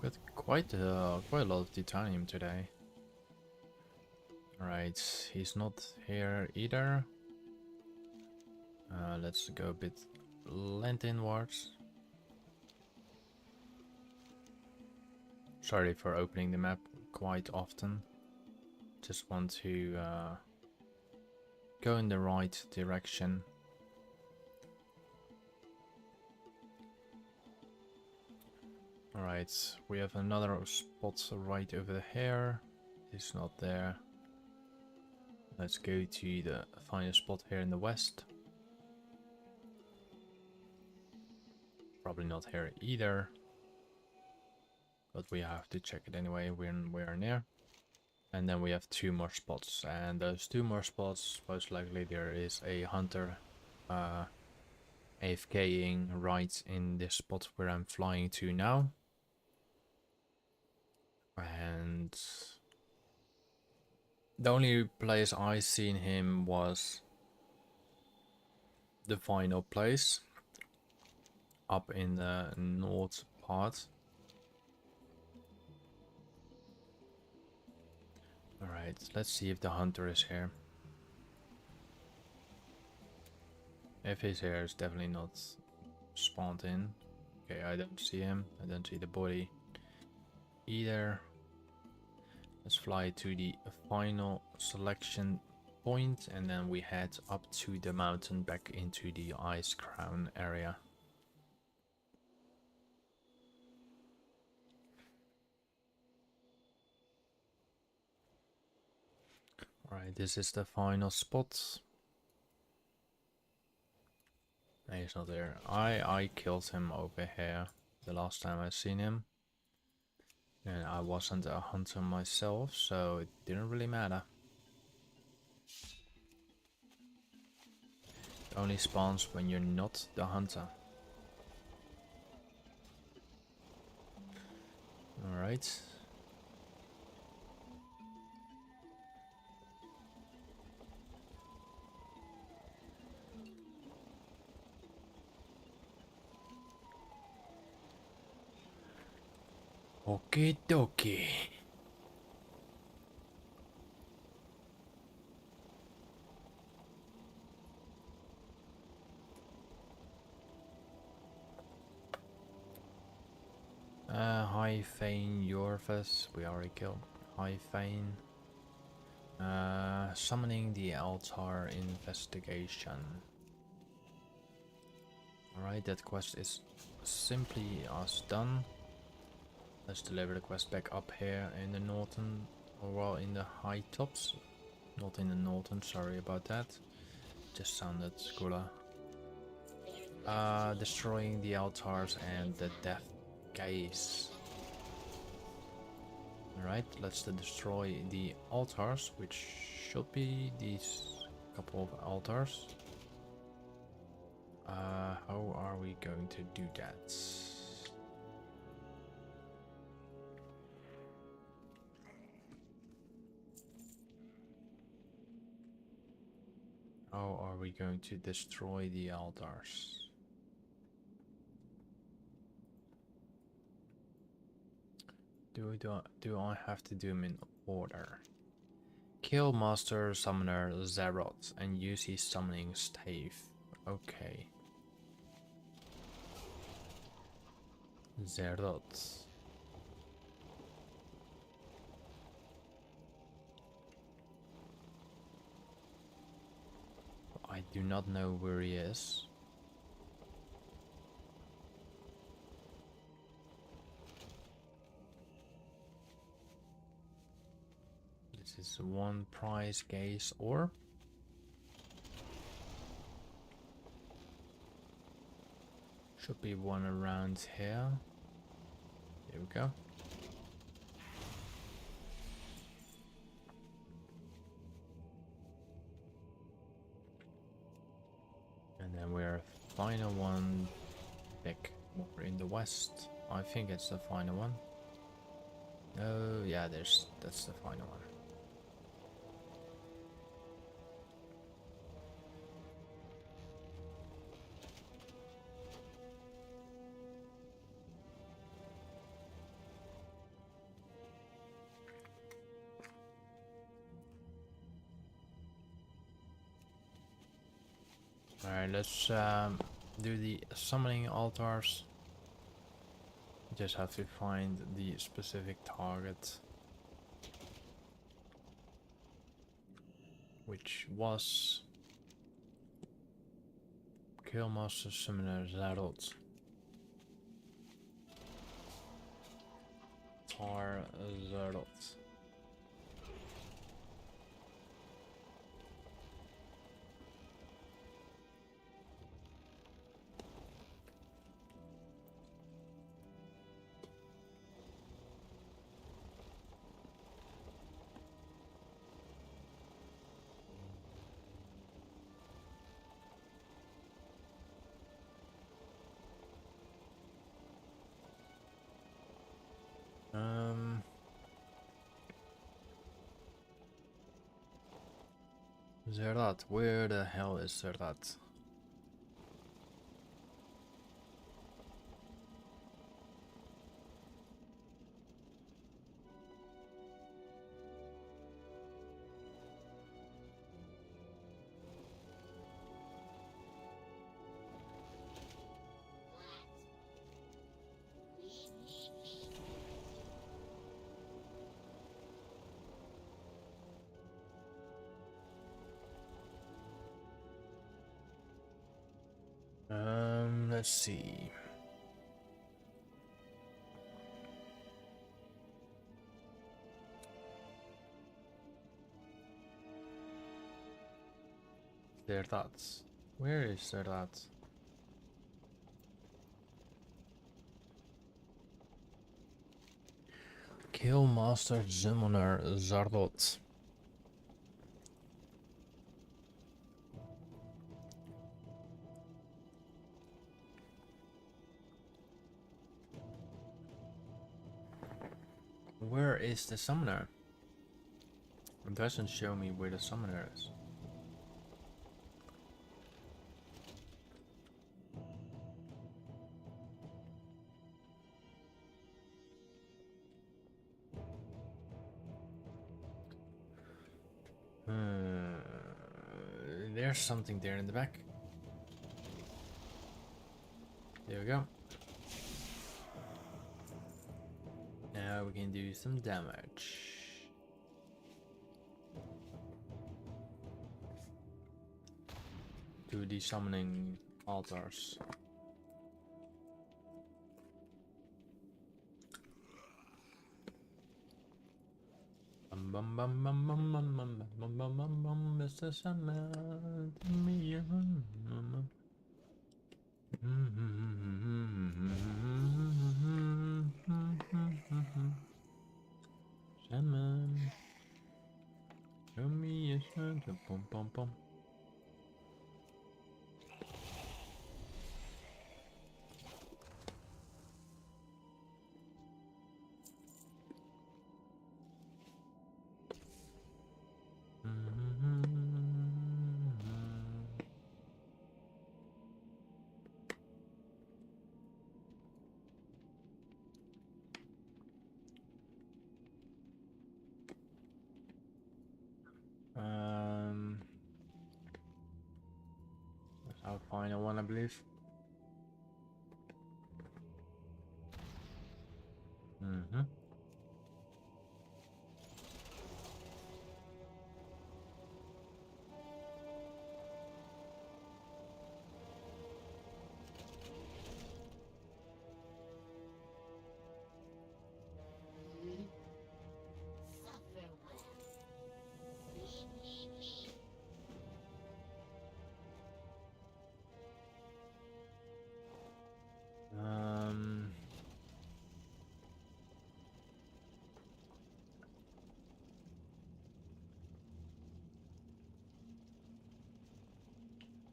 Got quite a lot of titanium today. Alright, he's not here either. Let's go a bit landinwards. Sorry for opening the map quite often. Just want to go in the right direction. Alright, we have another spot right over here. It's not there. Let's go to the final spot here in the west. Probably not here either. But we have to check it anyway when we are near. And then we have 2 more spots. And those 2 more spots, most likely there is a hunter AFKing right in this spot where I'm flying to now. And the only place I seen him was the final place up in the north part. Alright, let's see if the hunter is here. If he's here, it's definitely not spawned in. Okay, I don't see him. I don't see the body either. Let's fly to the final selection point and then we head up to the mountain back into the Icecrown area. Alright, this is the final spot. No, he's not there. I killed him over here the last time I seen him. And I wasn't a hunter myself, so it didn't really matter. It only spawns when you're not the hunter. Alright. Okie dokie. Hi Fane Yorfus, we already killed. Hi Fane. Summoning the altar investigation. Alright, that quest is simply as done. Let's deliver the quest back up here in the northern, or well, in the high tops. Not in the northern, sorry about that. Just sounded cooler. Destroying the altars and the death gaze. Alright, let's destroy the altars, which should be these couple of altars. How are we going to do that? How are we going to destroy the altars? Do I have to do them in order? Kill Master Summoner Zeroth and use his summoning stave. Okay. Zeroth. I do not know where he is. This is one prize gaze orb. Should be one around here. Here we go. And then we're final one back more in the west. I think it's the final one. Oh yeah, that's the final one. Alright, let's do the summoning altars. Just have to find the specific target, which was Killmaster Summoner Zeroth. Tar Zeroth. Zeroth, where the hell is Zeroth? Let's see. Zeroth. Where is Zeroth? Kill Master Summoner Zeroth. Where is the summoner? It doesn't show me where the summoner is. There's something there in the back. There we go. Now we can do some damage. To the summoning altars. Bum bum bum bum bum bum bum bum bum bum, Mr. Sandman, to me. Sandman, show me a Santa, bum bum bum. believe. Mm-hmm. Suffer well. Leave, leave, leave.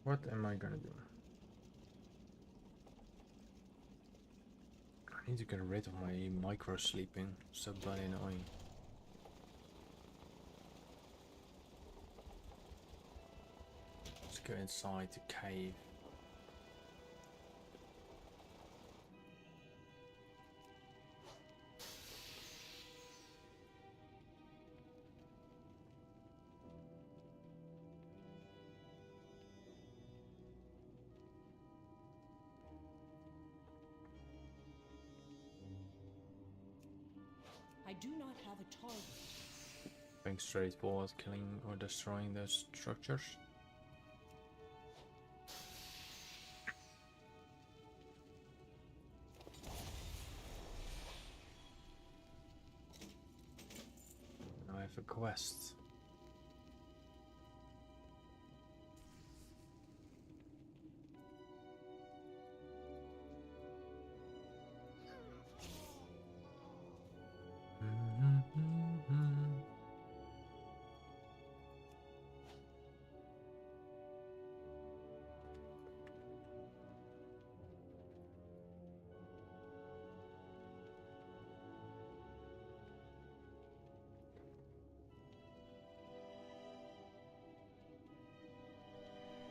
What am I gonna do? I need to get rid of my micro sleeping. So bloody annoying. Let's go inside the cave. I do not have a target. Going straight forward, killing or destroying those structures. Now I have a quest.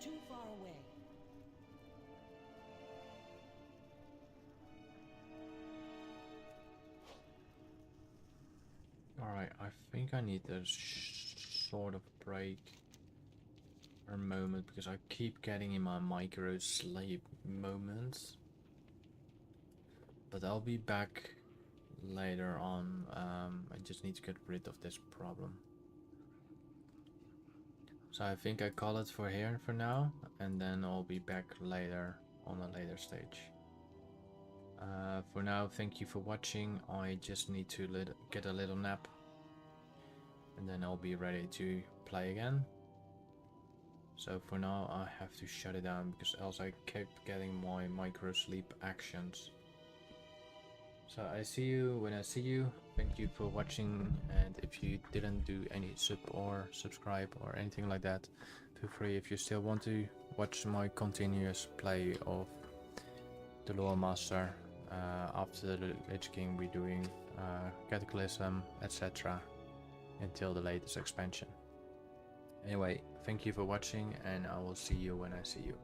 Too far away. Alright, I think I need a sort of break or moment because I keep getting in my micro sleep moments. But I'll be back later on. I just need to get rid of this problem. So I think I call it for here for now, and then I'll be back later on a later stage. For now, thank you for watching. I just need to get a little nap, and then I'll be ready to play again. So for now, I have to shut it down because else I kept getting my micro sleep actions. So I see you when I see you. Thank you for watching, and if you didn't do any subscribe or anything like that, feel free if you still want to watch my continuous play of the Loremaster. After the Lich King, we're doing Cataclysm, etc. until the latest expansion. Anyway, thank you for watching, and I will see you when I see you.